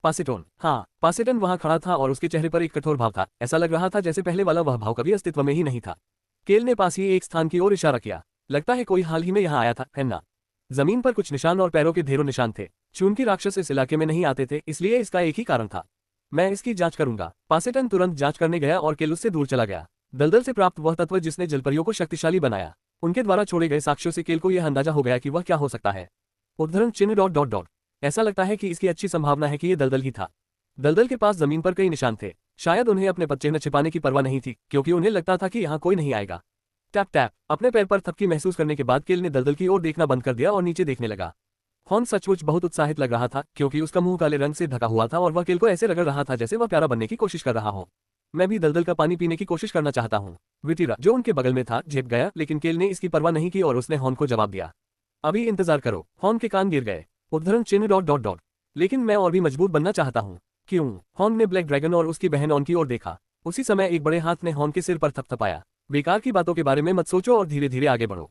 पासेटन, हाँ, पासेटन वहां खड़ा था और उसके चेहरे पर एक कठोर भाव था। ऐसा लग रहा था जैसे पहले वाला वह भाव कभी अस्तित्व में ही नहीं था। केल ने पास ही एक स्थान की ओर इशारा किया। लगता है कोई हाल ही में यहाँ आया था, है ना? जमीन पर कुछ निशान और पैरों के ढेरों निशान थे। चूंकि राक्षस इस इलाके में नहीं आते थे, इसलिए इसका एक ही कारण था। मैं इसकी जांच करूंगा। पासेटन तुरंत जांच करने गया और केल उससे दूर चला गया। दलदल से प्राप्त वह तत्व जिसने जलपरियों को शक्तिशाली बनाया, उनके द्वारा छोड़े गए साक्ष्यों से केल को यह अंदाजा हो गया कि वह क्या हो सकता है। उद्धरण चिन्ह डॉट डॉट डॉट। ऐसा लगता है कि इसकी अच्छी संभावना है कि यह दलदल ही था। दलदल के पास जमीन पर कई निशान थे। शायद उन्हें अपने चिन्ह छिपाने की परवाह नहीं थी, क्योंकि उन्हें लगता था कि यहाँ कोई नहीं आएगा। Tap tap. अपने पैर पर थपकी महसूस करने के बाद केल ने दलदल की ओर देखना बंद कर दिया और नीचे देखने लगा। हॉर्न सचमुच बहुत उत्साहित लग रहा था क्योंकि उसका मुंह काले रंग से ढका हुआ था और वह केल को ऐसे रगड़ रहा था जैसे वह प्यारा बनने की कोशिश कर रहा हो। मैं भी दलदल का पानी पीने की कोशिश करना चाहता हूँ। विटिरा जो उनके बगल में था झेप गया, लेकिन केल ने इसकी परवाह नहीं की और उसने हॉर्न को जवाब दिया, अभी इंतजार करो। हॉर्न के कान गिर गए। उद्धरण चिन्ह डॉट डॉट डॉट। लेकिन मैं और भी मजबूत बनना चाहता हूँ। क्यों? हॉर्न ने ब्लैक ड्रैगन और उसकी बहन ऑन की ओर देखा। उसी समय एक बड़े हाथ ने हॉर्न के सिर पर थपथपाया। बेकार की बातों के बारे में मत सोचो और धीरे धीरे आगे बढ़ो।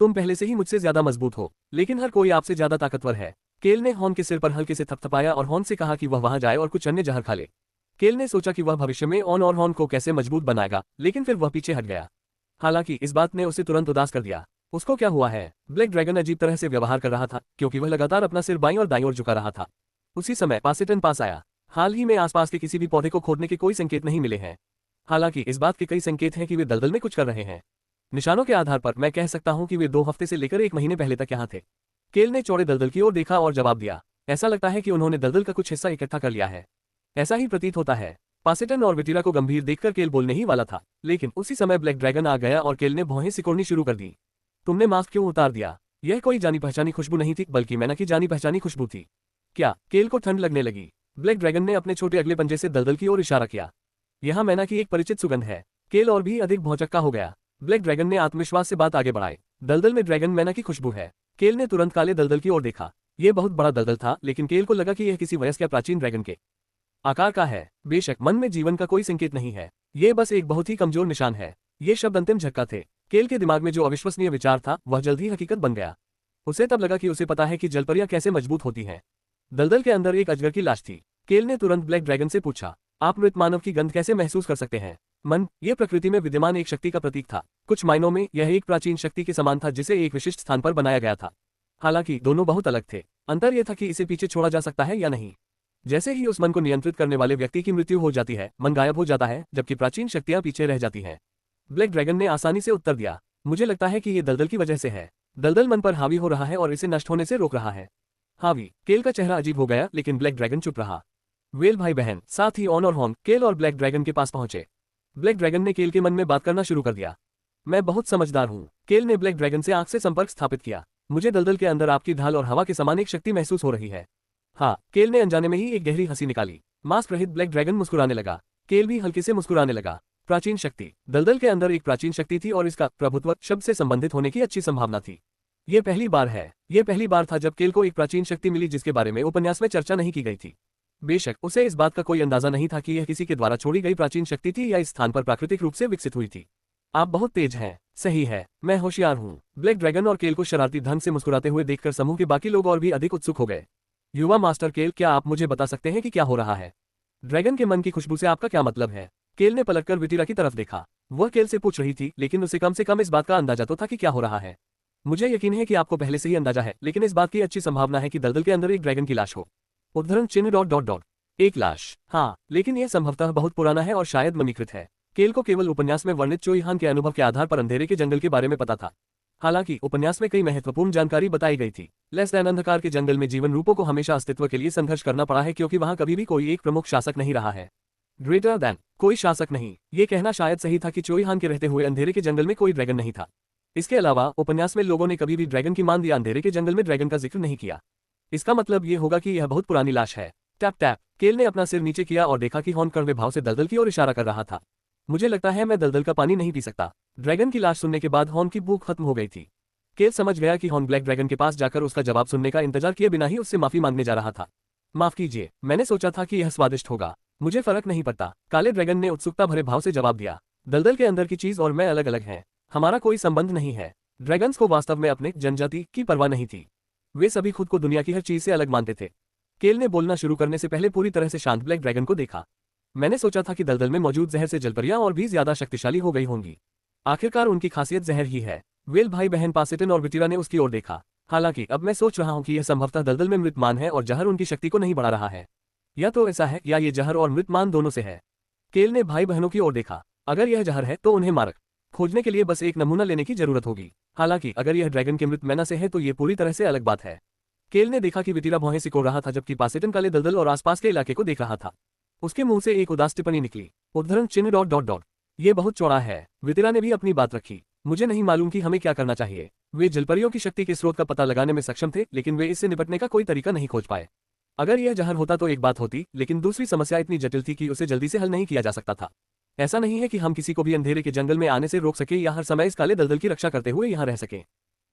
तुम पहले से ही मुझसे ज्यादा मजबूत हो, लेकिन हर कोई आपसे ज्यादा ताकतवर है। केल ने हॉर्न के सिर पर हल्के से थपथपाया और हॉर्न से कहा कि वह वहां जाए और कुछ अन्य जहर खा ले। केल ने सोचा कि वह भविष्य में ऑन और हॉर्न को कैसे मजबूत बनाएगा, लेकिन फिर वह पीछे हट गया। हालांकि इस बात ने उसे तुरंत उदास कर दिया। उसको क्या हुआ है? ब्लैक ड्रैगन अजीब तरह से व्यवहार कर रहा था क्योंकि वह लगातार अपना सिर बाईं और दाईं ओर झुका रहा था। उसी समय पासेटन पास आया। हाल ही में आसपास के किसी भी पौधे को खोदने के कोई संकेत नहीं मिले हैं। हालांकि इस बात के कई संकेत हैं कि वे दलदल में कुछ कर रहे हैं। निशानों के आधार पर मैं कह सकता हूं कि वे 2 हफ्ते से लेकर 1 महीने पहले तक यहाँ थे। केल ने चौड़े दलदल की ओर देखा और जवाब दिया, ऐसा लगता है कि उन्होंने दलदल का कुछ हिस्सा इकट्ठा कर लिया है। ऐसा ही प्रतीत होता है। पासेटन और विटिरा को गंभीर देखकर केल बोलने ही वाला था, लेकिन उसी समय ब्लैक ड्रैगन आ गया और केल ने भौहें सिकोड़नी शुरू कर दी। तुमने मास्क क्यों उतार दिया? यह कोई जानी पहचानी खुशबू नहीं थी, बल्कि मैना की जानी पहचानी खुशबू थी। क्या? केल को ठंड लगने लगी। ब्लैक ड्रैगन ने अपने छोटे अगले पंजे से दलदल की ओर इशारा किया। यहाँ मैना की एक परिचित सुगंध है। केल और भी अधिक भौचक्का हो गया। ब्लैक ड्रैगन ने आत्मविश्वास से बात आगे बढ़ाई। दलदल में ड्रैगन मैना की खुशबू है। केल ने तुरंत काले दलदल की ओर देखा। यह बहुत बड़ा दलदल था, लेकिन केल को लगा कि यह किसी वयस्क या प्राचीन ड्रैगन के आकार का है। बेशक मन में जीवन का कोई संकेत नहीं है, ये बस एक बहुत ही कमजोर निशान है। ये शब्द अंतिम झटका थे। केल के दिमाग में जो अविश्वसनीय विचार था वह जल्द ही हकीकत बन गया। उसे तब लगा कि उसे पता है कि जलपरियां कैसे मजबूत होती हैं। दलदल के अंदर एक अजगर की लाश थी। केल ने तुरंत ब्लैक ड्रैगन से पूछा, आप मृत मानव की गंध कैसे महसूस कर सकते हैं? मन, यह प्रकृति में विद्यमान एक शक्ति का प्रतीक था। कुछ मायनों में यह एक प्राचीन शक्ति के समान था जिसे एक विशिष्ट स्थान पर बनाया गया था। हालांकि दोनों बहुत अलग थे। अंतर यह था कि इसे पीछे छोड़ा जा सकता है या नहीं। जैसे ही उस मन को नियंत्रित करने वाले व्यक्ति की मृत्यु हो जाती है, मन गायब हो जाता है, जबकि प्राचीन शक्तियां पीछे रह जाती हैं। ब्लैक ड्रैगन ने आसानी से उत्तर दिया, मुझे लगता है कि ये दलदल की वजह से है। दलदल मन पर हावी हो रहा है और इसे नष्ट होने से रोक रहा है। हावी। केल का चेहरा अजीब हो गया, लेकिन ब्लैक ड्रैगन चुप रहा। वेल भाई बहन, साथ ही ऑन और हॉर्न, केल और ब्लैक ड्रैगन के पास पहुंचे। ब्लैक ड्रैगन ने केल के मन में बात करना शुरू कर दिया। मैं बहुत समझदार हूँ। केल ने ब्लैक ड्रैगन से आंख से संपर्क स्थापित किया। मुझे दलदल के अंदर आपकी ढाल और हवा के समान एक शक्ति महसूस हो रही है। हाँ, केल ने अनजाने में ही एक गहरी हंसी निकाली। मास्क रहित ब्लैक ड्रैगन मुस्कुराने लगा। केल भी हल्के से मुस्कुराने लगा। प्राचीन शक्ति। दलदल के अंदर एक प्राचीन शक्ति थी और इसका प्रभुत्व शब्द से संबंधित होने की अच्छी संभावना थी। ये पहली बार है। ये पहली बार था जब केल को एक प्राचीन शक्ति मिली जिसके बारे में उपन्यास में चर्चा नहीं की गई थी। बेशक उसे इस बात का कोई अंदाजा नहीं था कि यह किसी के द्वारा छोड़ी गई प्राचीन शक्ति थी या इस स्थान पर प्राकृतिक रूप से विकसित हुई थी। आप बहुत तेज हैं। सही है, मैं होशियार हूँ। ब्लैक ड्रैगन और केल को शरारती ढंग से मुस्कुराते हुए देखकर समूह के बाकी लोग और भी अधिक उत्सुक हो गए। युवा मास्टर केल, क्या आप मुझे बता सकते हैं कि क्या हो रहा है? ड्रैगन के मन की खुशबू से आपका क्या मतलब है? केल ने पलटकर विटिरा की तरफ देखा। वह केल से पूछ रही थी, लेकिन उसे कम से कम इस बात का अंदाजा तो था कि क्या हो रहा है। मुझे यकीन है कि आपको पहले से ही अंदाजा है, लेकिन इस बात की अच्छी संभावना है कि दलदल के अंदर एक ड्रैगन की लाश हो। उद्धरण चिन्ह डॉट डॉट डॉट। एक लाश। हाँ, लेकिन यह संभवतः बहुत पुराना है और शायद ममीकृत है। केल को केवल उपन्यास में वर्णित चोई हान के अनुभव के आधार पर अंधेरे के जंगल के बारे में पता था। हालांकि उपन्यास में कई महत्वपूर्ण जानकारी बताई गई थी। लेस दैन अंधकार के जंगल में जीवन रूपों को हमेशा अस्तित्व के लिए संघर्ष करना पड़ा है क्योंकि वहां कभी भी कोई एक प्रमुख शासक नहीं रहा है। ग्रेटर दैन कोई शासक नहीं, ये कहना शायद सही था कि चोई हान के रहते हुए अंधेरे के जंगल में कोई ड्रैगन नहीं था। इसके अलावा उपन्यास में लोगों ने कभी भी ड्रैगन की मान या अंधेरे के जंगल में ड्रैगन का जिक्र नहीं किया। इसका मतलब ये होगा कि यह बहुत पुरानी लाश है। Tap tap. केल ने अपना सिर नीचे किया और देखा कि हॉर्न कड़वे भाव से दलदल की ओर इशारा कर रहा था। मुझे लगता है मैं दलदल का पानी नहीं पी सकता। ड्रैगन की लाश सुनने के बाद हॉर्न की भूख खत्म हो गई थी। केल समझ गया कि हॉर्न ब्लैक ड्रैगन के पास जाकर उसका जवाब सुनने का इंतजार किए बिना ही उससे माफी मांगने जा रहा था। माफ कीजिए, मैंने सोचा था कि यह स्वादिष्ट होगा। मुझे फर्क नहीं पड़ता। काले ड्रैगन ने उत्सुकता भरे भाव से जवाब दिया। दलदल के अंदर की चीज और मैं अलग अलग हैं। हमारा कोई संबंध नहीं है। ड्रैगन्स को वास्तव में अपने जनजाति की परवाह नहीं थी। वे सभी खुद को दुनिया की हर चीज से अलग मानते थे। केल ने बोलना शुरू करने से पहले पूरी तरह से शांत ब्लैक ड्रैगन को देखा। मैंने सोचा था कि दलदल में मौजूद जहर से जलपरियां और भी ज्यादा शक्तिशाली हो गई होंगी। आखिरकार उनकी खासियत जहर ही है। वेल भाई बहन पासेटन और विटिरा ने उसकी ओर देखा। हालांकि अब मैं सोच रहा हूं कि यह संभवतः दलदल में मृतमान है और जहर उनकी शक्ति को नहीं बढ़ा रहा है। या तो ऐसा है या ये जहर और मृतमान दोनों से है। केल ने भाई बहनों की ओर देखा। अगर यह जहर है तो उन्हें मारक खोजने के लिए बस एक नमूना लेने की जरूरत होगी। हालांकि अगर यह ड्रैगन के मृत मैना से है तो ये पूरी तरह से अलग बात है। केल ने देखा कि विटिरा भौहें सिकोड़ रहा था जबकि पासेटन काले दलदल और आसपास के इलाके को देख रहा था। उसके मुंह से एक उदास टिप्पणी निकली। उद्धरण चिन्ह डॉट डॉट डॉट। ये बहुत चौड़ा है। विटिरा ने भी अपनी बात रखी। मुझे नहीं मालूम कि हमें क्या करना चाहिए। वे जलपरियों की शक्ति के स्रोत का पता लगाने में सक्षम थे, लेकिन वे इससे निपटने का कोई तरीका नहीं खोज पाए। अगर यह जहर होता तो एक बात होती, लेकिन दूसरी समस्या इतनी जटिल थी कि उसे जल्दी से हल नहीं किया जा सकता था। ऐसा नहीं है कि हम किसी को भी अंधेरे के जंगल में आने से रोक सके या हर समय इस काले दलदल की रक्षा करते हुए यहाँ रह सके।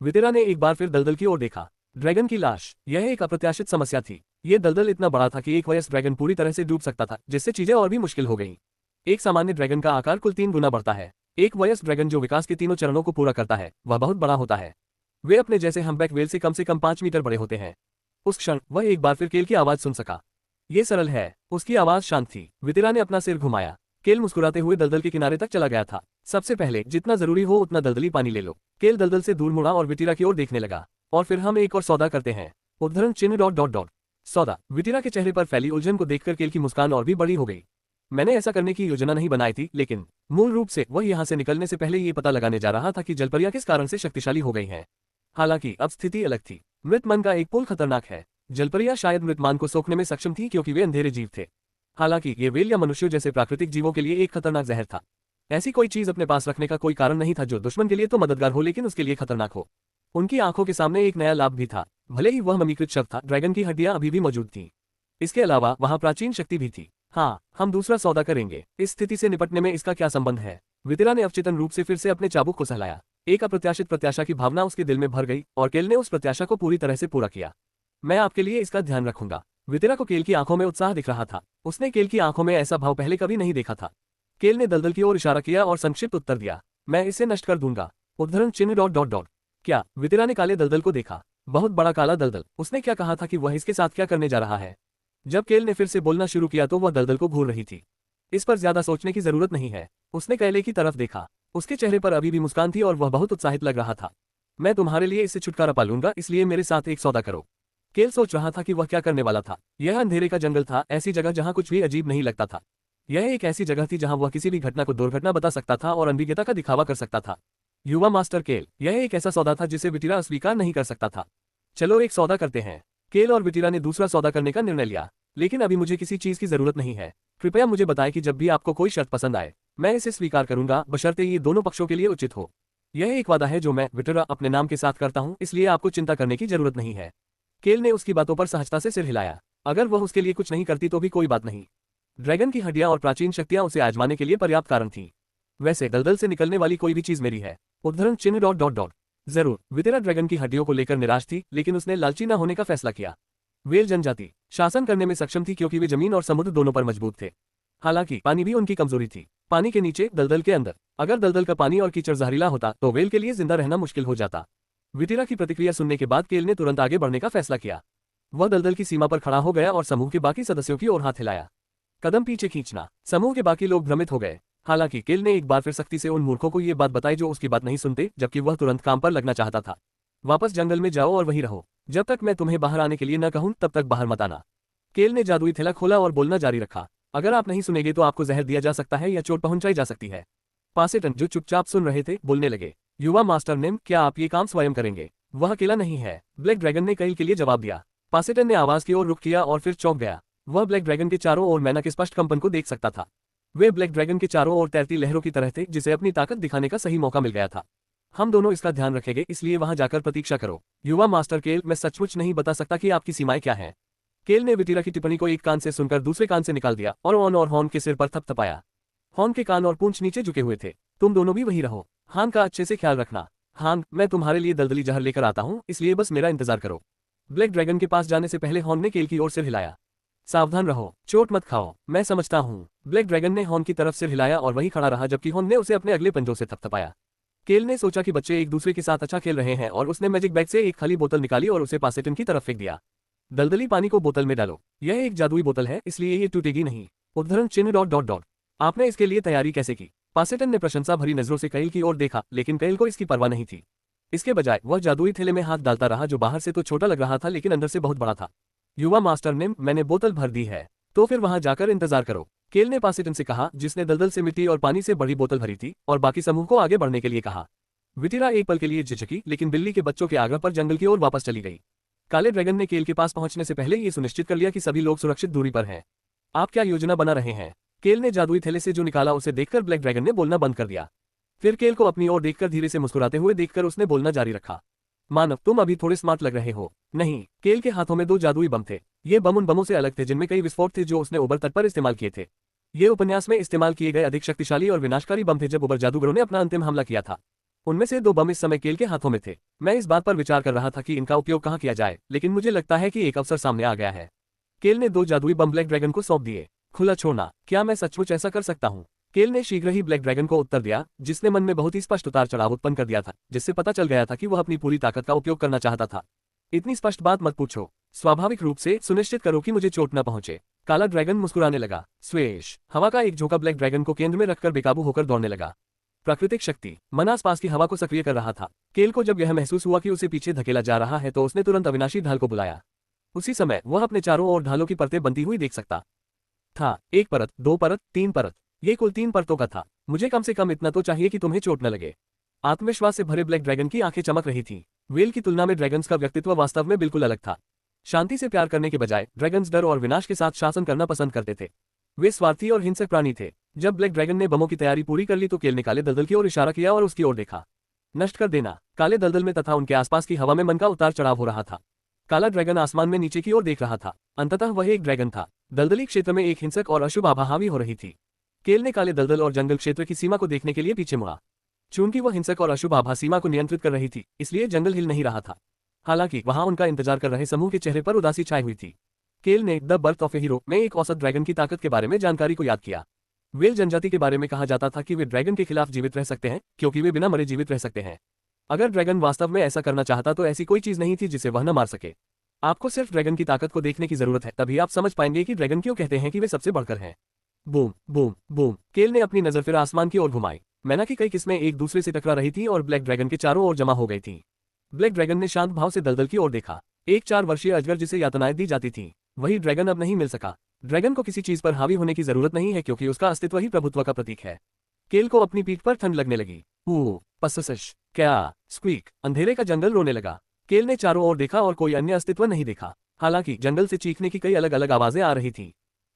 वितेरा ने एक बार फिर दलदल की ओर देखा। ड्रैगन की लाश, यह एक अप्रत्याशित समस्या थी। ये दलदल इतना बड़ा था कि एक वयस्क ड्रैगन पूरी तरह से डूब सकता था, जिससे चीजें और भी मुश्किल हो गईं। एक सामान्य ड्रैगन का आकार कुल 3 गुना बढ़ता है। एक वयस्क ड्रैगन जो विकास के तीनों चरणों को पूरा करता है, वह बहुत बड़ा होता है। वे अपने जैसे हम्पबैक व्हेल से कम 5 मीटर बड़े होते हैं। उस क्षण वह एक बार फिर केल की आवाज सुन सका। ये सरल है। उसकी आवाज शांत थी। वितेरा ने अपना सिर घुमाया। केल मुस्कुराते हुए दलदल के किनारे तक चला गया था। सबसे पहले जितना जरूरी हो उतना दलदली पानी ले लो। केल दलदल से दूर मुड़ा और वितेरा की ओर देखने लगा। और फिर हम एक और सौदा करते हैं। उद्धरण चिन्ह ... सौदा। वितेरा के चेहरे पर फैली उलझन को देखकर केल की मुस्कान और भी बड़ी हो गई। मैंने ऐसा करने की योजना नहीं बनाई थी, लेकिन मूल रूप से वह यहाँ से निकलने से पहले ये पता लगाने जा रहा था कि जलपरियां किस कारण से शक्तिशाली हो गई हैं। हालांकि अब स्थिति अलग थी। मृत मन का एक पुल खतरनाक है। जलपरियां शायद मृत मान को सोखने में सक्षम थी क्योंकि वे अंधेरे जीव थे। हालांकि ये व्हेल या मनुष्यों जैसे प्राकृतिक जीवों के लिए एक खतरनाक जहर था। ऐसी कोई चीज अपने पास रखने का कोई कारण नहीं था जो दुश्मन के लिए तो मददगार हो लेकिन उसके लिए खतरनाक हो। उनकी आंखों के सामने एक नया लाभ भी था। भले ही वह ममीकृत शव था, ड्रैगन की हड्डियां अभी भी मौजूद थीं। इसके अलावा वहां प्राचीन शक्ति भी थी। हाँ, हम दूसरा सौदा करेंगे। इस स्थिति से निपटने में इसका क्या संबंध है? वितेरा ने अवचेतन रूप से फिर से अपने चाबुक को सहलाया। एक अप्रत्याशित प्रत्याशा की भावना उसके दिल में भर गई और केल ने उस प्रत्याशा को पूरी तरह से पूरा किया। मैं आपके लिए इसका ध्यान रखूंगा। वितेरा को केल की आंखों में उत्साह दिख रहा था। उसने केल की आंखों में ऐसा भाव पहले कभी नहीं देखा था। केल ने दलदल की ओर इशारा किया और संक्षिप्त उत्तर दिया, मैं इसे नष्ट कर दूंगा। उद्धरण चिन्ह ... क्या? वितेरा ने काले दलदल को देखा। बहुत बड़ा काला दलदल। उसने क्या कहा था कि वह इसके साथ क्या करने जा रहा है? जब केल ने फिर से बोलना शुरू किया तो वह दलदल को घूर रही थी। इस पर ज्यादा सोचने की जरूरत नहीं है। उसने कैले की तरफ देखा। उसके चेहरे पर अभी भी मुस्कान थी और वह बहुत उत्साहित लग रहा था। मैं तुम्हारे लिए इससे छुटकारा पालूंगा, इसलिए मेरे साथ एक सौदा करो। केल सोच रहा था कि वह क्या करने वाला था। यह अंधेरे का जंगल था, ऐसी जगह जहां कुछ भी अजीब नहीं लगता था। यह एक ऐसी जगह थी जहां वह किसी भी घटना को दुर्घटना बता सकता था और अनभिज्ञता का दिखावा कर सकता था। युवा मास्टर केल, यह एक ऐसा सौदा था जिसे विटेरा अस्वीकार नहीं कर सकता था। चलो एक सौदा करते हैं। केल और विटेरा ने दूसरा सौदा करने का निर्णय लिया। लेकिन अभी मुझे किसी चीज की जरूरत नहीं है। कृपया मुझे बताएं कि जब भी आपको कोई शर्त पसंद आए, मैं इसे स्वीकार करूंगा, बशर्ते ये दोनों पक्षों के लिए उचित हो। यह एक वादा है जो मैं, विटेरा, अपने नाम के साथ करता हूं, इसलिए आपको चिंता करने की जरूरत नहीं है। केल ने उसकी बातों पर सहजता से सिर हिलाया। अगर वह उसके लिए कुछ नहीं करती तो भी कोई बात नहीं। ड्रैगन की हड्डियां और प्राचीन शक्तियां उसे आजमाने के लिए पर्याप्त कारण थी। वैसे दलदल से निकलने वाली कोई भी चीज मेरी है। उद्धरण चिन्ह ... जरूर। वितेरा ड्रैगन की हड्डियों को लेकर निराश थी, लेकिन उसने लालची न होने का फैसला किया। व्हेल जनजाति शासन करने में सक्षम थी क्योंकि वे जमीन और समुद्र दोनों पर मजबूत थे। हालांकि पानी भी उनकी कमजोरी थी। पानी के नीचे, दलदल के अंदर। अगर दलदल का पानी और कीचड़ जहरीला होता तो व्हेल के लिए जिंदा रहना मुश्किल हो जाता। वितेरा की प्रतिक्रिया सुनने के बाद केल ने तुरंत आगे बढ़ने का फैसला किया। वह दलदल की सीमा पर खड़ा हो गया और समूह के बाकी सदस्यों की ओर हाथ हिलाया। कदम पीछे खींचना। समूह के बाकी लोग भ्रमित हो गए। हालांकि केल ने एक बार फिर सख्ती से उन मूर्खों को ये बात बताई जो उसकी बात नहीं सुनते, जबकि वह तुरंत काम पर लगना चाहता था। वापस जंगल में जाओ और वहीं रहो। जब तक मैं तुम्हें बाहर आने के लिए न कहूं तब तक बाहर मत आना। केल ने जादुई थैला खोला और बोलना जारी रखा। अगर आप नहीं सुनेंगे तो आपको जहर दिया जा सकता है या चोट पहुंचाई जा सकती है। पासेटन, जो चुपचाप सुन रहे थे, बोलने लगे। युवा मास्टर नेम, क्या आप ये काम स्वयं करेंगे? वह अकेला नहीं है। ब्लैक ड्रैगन ने केल के लिए जवाब दिया। पासेटन ने आवाज की ओर रुख किया और फिर चौंक गया। वह ब्लैक ड्रैगन के चारों ओर मैना के स्पष्ट कंपन को देख सकता था। वे ब्लैक ड्रैगन के चारों ओर तैरती लहरों की तरह थे, जिसे अपनी ताकत दिखाने का सही मौका मिल गया था। हम दोनों इसका ध्यान रखेंगे, इसलिए वहां जाकर प्रतीक्षा करो। युवा मास्टर केल, मैं सचमुच नहीं बता सकता कि आपकी सीमाएं क्या हैं। केल ने विटेरा की टिप्पणी को एक कान से सुनकर दूसरे कान से निकाल दिया और ऑन और हॉर्न के सिर पर थपथपाया। हॉर्न के कान और पूंछ नीचे झुके हुए थे। तुम दोनों भी वहीं रहो। हान का अच्छे से ख्याल रखना। हान, मैं तुम्हारे लिए दलदली जहर लेकर आता हूं, इसलिए बस मेरा इंतजार करो। ब्लैक ड्रैगन के पास जाने से पहले हॉर्न ने केल की ओर सिर हिलाया। सावधान रहो, चोट मत खाओ। मैं समझता हूँ। ब्लैक ड्रैगन ने हॉर्न की तरफ सिर हिलाया और वहीं खड़ा रहा जबकि हॉर्न ने उसे अपने अगले पंजों से थपथपाया। केल ने सोचा कि बच्चे एक दूसरे के साथ अच्छा खेल रहे हैं और उसने मैजिक बैग से एक खाली बोतल निकाली और उसे पासेटन की तरफ फेंक दिया। दलदली पानी को बोतल में डालो। यह एक जादुई बोतल है, इसलिए ये टूटेगी नहीं। उद्धरण चिन्ह ... आपने इसके लिए तैयारी कैसे की? पासेटन ने प्रशंसा भरी नजरों से कैल की ओर देखा, लेकिन कैल को इसकी परवाह नहीं थी। इसके बजाय वह जादुई थैले में हाथ डालता रहा जो बाहर से तो छोटा लग रहा था लेकिन अंदर से बहुत बड़ा था। युवा मास्टर ने, मैंने बोतल भर दी है, तो फिर वहां जाकर इंतजार करो। केल ने पासेटन से कहा, जिसने दलदल से मिट्टी और पानी से बड़ी बोतल भरी थी, और बाकी समूह को आगे बढ़ने के लिए कहा। विटेरा एक पल के लिए झिझकी, लेकिन बिल्ली के बच्चों के आग्रह पर जंगल की ओर वापस चली गई। काले ड्रैगन ने केल के पास पहुंचने से पहले ये सुनिश्चित कर लिया कि सभी लोग सुरक्षित दूरी पर हैं। आप क्या योजना बना रहे हैं? केल ने जादुई थैले से जो निकाला उसे देखकर ब्लैक ड्रैगन ने बोलना बंद कर दिया। फिर केल को अपनी ओर देखकर धीरे से मुस्कुराते हुए देखकर उसने बोलना जारी रखा, मानव तुम अभी थोड़े स्मार्ट लग रहे हो। नहीं, केल के हाथों में 2 जादुई बम थे। ये बम उन बमों से अलग थे जिनमें कई विस्फोट थे जो उसने उबर तट पर इस्तेमाल किए थे। ये उपन्यास में इस्तेमाल किए गए अधिक शक्तिशाली और विनाशकारी बम थे जब उबर जादूगरों ने अपना अंतिम हमला किया था। उनमें से 2 बम इस समय केल के हाथों में थे। मैं इस बात पर विचार कर रहा था कि इनका उपयोग कहाँ किया जाए, लेकिन मुझे लगता है कि एक अवसर सामने आ गया है। केल ने 2 जादुई बम ब्लैक ड्रैगन को सौंप दिए। खुला छोड़ना, क्या मैं सचमुच ऐसा कर सकता हूँ? केल ने शीघ्र ही ब्लैक ड्रैगन को उत्तर दिया, जिसने मन में बहुत ही स्पष्ट उतार चढ़ाव उत्पन्न कर दिया था, जिससे पता चल गया था कि वह अपनी पूरी ताकत का उपयोग करना चाहता था। इतनी स्पष्ट बात मत पूछो। स्वाभाविक रूप से सुनिश्चित करो कि मुझे चोट न पहुंचे। काला ड्रैगन मुस्कुराने लगा। स्वेश। हवा का एक झोंका ब्लैक ड्रैगन को केंद्र में रखकर बेकाबू होकर दौड़ने लगा। प्राकृतिक शक्ति। मन आसपास की हवा को सक्रिय कर रहा था। केल को जब यह महसूस हुआ कि उसे पीछे धकेला जा रहा है तो उसने तुरंत अविनाशी ढाल को बुलाया। उसी समय वह अपने चारों ओर ढालों की परतें बनती हुई देख सकता था। 1 परत, 2 परत, 3 परत। ये कुल 3 परतों का था। मुझे कम से कम इतना तो चाहिए कि तुम्हें चोट न लगे। आत्मविश्वास से भरे ब्लैक ड्रैगन की आंखें चमक रही थीं। व्हेल की तुलना में ड्रैगन्स का व्यक्तित्व वास्तव में बिल्कुल अलग था। शांति से प्यार करने के बजाय ड्रैगन्स डर और विनाश के साथ शासन करना पसंद करते थे। वे स्वार्थी और हिंसक प्राणी थे। जब ब्लैक ड्रैगन ने बमों की तैयारी पूरी कर ली तो केल ने काले दलदल की ओर इशारा किया और उसकी ओर देखा। नष्ट कर देना। काले दलदल में तथा उनके आसपास की हवा में मन का उतार चढ़ाव हो रहा था। काला ड्रैगन आसमान में नीचे की ओर देख रहा था। अंततः वह एक ड्रैगन था। दलदली क्षेत्र में एक हिंसक और अशुभ आभा हावी हो रही थी। केल ने काले दलदल और जंगल क्षेत्र की सीमा को देखने के लिए पीछे मुड़ा। चूंकि वह हिंसक और अशुभ आभा सीमा को नियंत्रित कर रही थी, इसलिए जंगल हिल नहीं रहा था। हालांकि वहां उनका इंतजार कर रहे समूह के चेहरे पर उदासी छाई हुई थी। केल ने the birth of A hero में एक औसत ड्रैगन की ताकत के बारे में जानकारी को याद किया। व्हेल जनजाति के बारे में कहा जाता था कि वे ड्रैगन के खिलाफ जीवित रह सकते हैं क्योंकि वे बिना मरे जीवित रह सकते हैं। अगर ड्रैगन वास्तव में ऐसा करना चाहता तो ऐसी कोई चीज नहीं थी जिसे वह न मार सके। आपको सिर्फ ड्रैगन की ताकत को देखने की जरूरत है, तभी आप समझ पाएंगे कि ड्रैगन क्यों कहते हैं कि वे सबसे बढ़कर हैं। Boom boom boom. केल ने अपनी नजर फिर आसमान की ओर घुमाई। मैना की कई किस्में एक दूसरे से टकरा रही थीं और ब्लैक ड्रैगन के चारों ओर जमा हो गई थीं। ब्लैक ड्रैगन ने शांत भाव से दलदल की ओर देखा। एक 4 वर्षीय अजगर जिसे यातनाएं दी जाती थीं, वही ड्रैगन अब नहीं मिल सका। ड्रैगन को किसी चीज पर हावी होने की जरूरत नहीं है क्योंकि उसका अस्तित्व ही प्रभुत्व का प्रतीक है। केल को अपनी पीठ पर ठंड लगने लगी। पससश, क्या, स्क्वीक। अंधेरे का जंगल रोने लगा। केल ने चारों ओर देखा और कोई अन्य अस्तित्व नहीं देखा। हालांकि जंगल से चीखने की कई अलग अलग आवाजें आ रही थीं।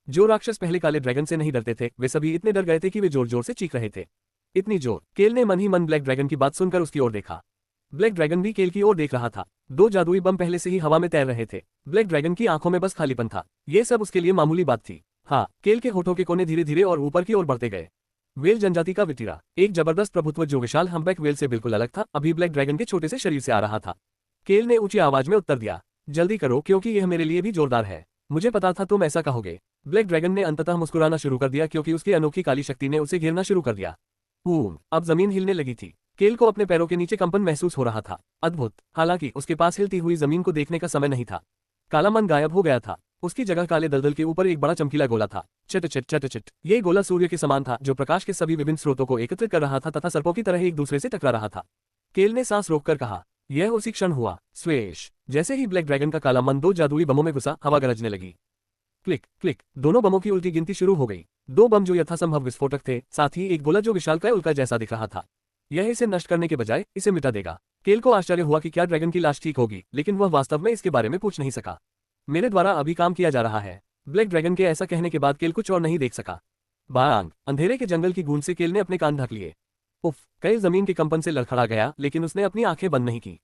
जो राक्षस पहले काले ड्रैगन से नहीं डरते थे, वे सभी इतने डर गए थे कि वे जोर जोर से चीख रहे थे। इतनी जोर। केल ने मन ही मन ब्लैक ड्रैगन की बात सुनकर उसकी ओर देखा। ब्लैक ड्रैगन भी केल की ओर देख रहा था। 2 जादुई बम पहले से ही हवा में तैर रहे थे। ब्लैक ड्रैगन की आंखों में बस खालीपन था। ये सब उसके लिए मामूली बात थी। हाँ, केल के होठों के कोने धीरे धीरे और ऊपर की ओर बढ़ते गए। व्हेल जनजाति का विटीरा, एक जबरदस्त प्रभुत्व जो विशाल हम्पबैक व्हेल से बिल्कुल अलग था, अभी ब्लैक ड्रैगन के छोटे से शरीर से आ रहा था। केल ने ऊंची आवाज में उत्तर दिया, जल्दी करो क्योंकि यह मेरे लिए भी जोरदार है। मुझे पता था तुम ऐसा कहोगे। ब्लैक ड्रैगन ने अंततः मुस्कुराना शुरू कर दिया क्योंकि उसकी अनोखी काली शक्ति ने उसे घेरना शुरू कर दिया। अब जमीन हिलने लगी थी। केल को अपने पैरों के नीचे कंपन महसूस हो रहा था। अद्भुत। हालांकि उसके पास हिलती हुई जमीन को देखने का समय नहीं था। काला मन गायब हो गया था। उसकी जगह काले दलदल के ऊपर एक बड़ा चमकीला गोला था। चट चट। ये गोला सूर्य के समान था जो प्रकाश के सभी विभिन्न स्रोतों को एकत्रित कर रहा था तथा सर्पों की तरह एक दूसरे से टकरा रहा था। केल ने सांस रोककर कहा, यह उसी क्षण हुआ। स्वेश। जैसे ही ब्लैक ड्रैगन का काला मन 2 जादुई बमों में घुसा, हवा गरजने लगी। Click click. दोनों बमों की उल्टी गिनती शुरू हो गई। 2 बम जो यथासंभव विस्फोटक थे, साथ ही एक गोला जो विशालकाय उल्का जैसा दिख रहा था। यह इसे नष्ट करने के बजाय इसे मिटा देगा। केल को आश्चर्य हुआ कि क्या ड्रैगन की लाश ठीक होगी, लेकिन वह वास्तव में इसके बारे में पूछ नहीं सका। मेरे द्वारा अभी काम किया जा रहा है। ब्लैक ड्रैगन के ऐसा कहने के बाद केल कुछ और नहीं देख सका। बांग। अंधेरे के जंगल की गूंज से केल ने अपने कान ढक लिए। उफ। केल जमीन के कंपन से लड़खड़ा गया, लेकिन उसने अपनी आंखें बंद नहीं की।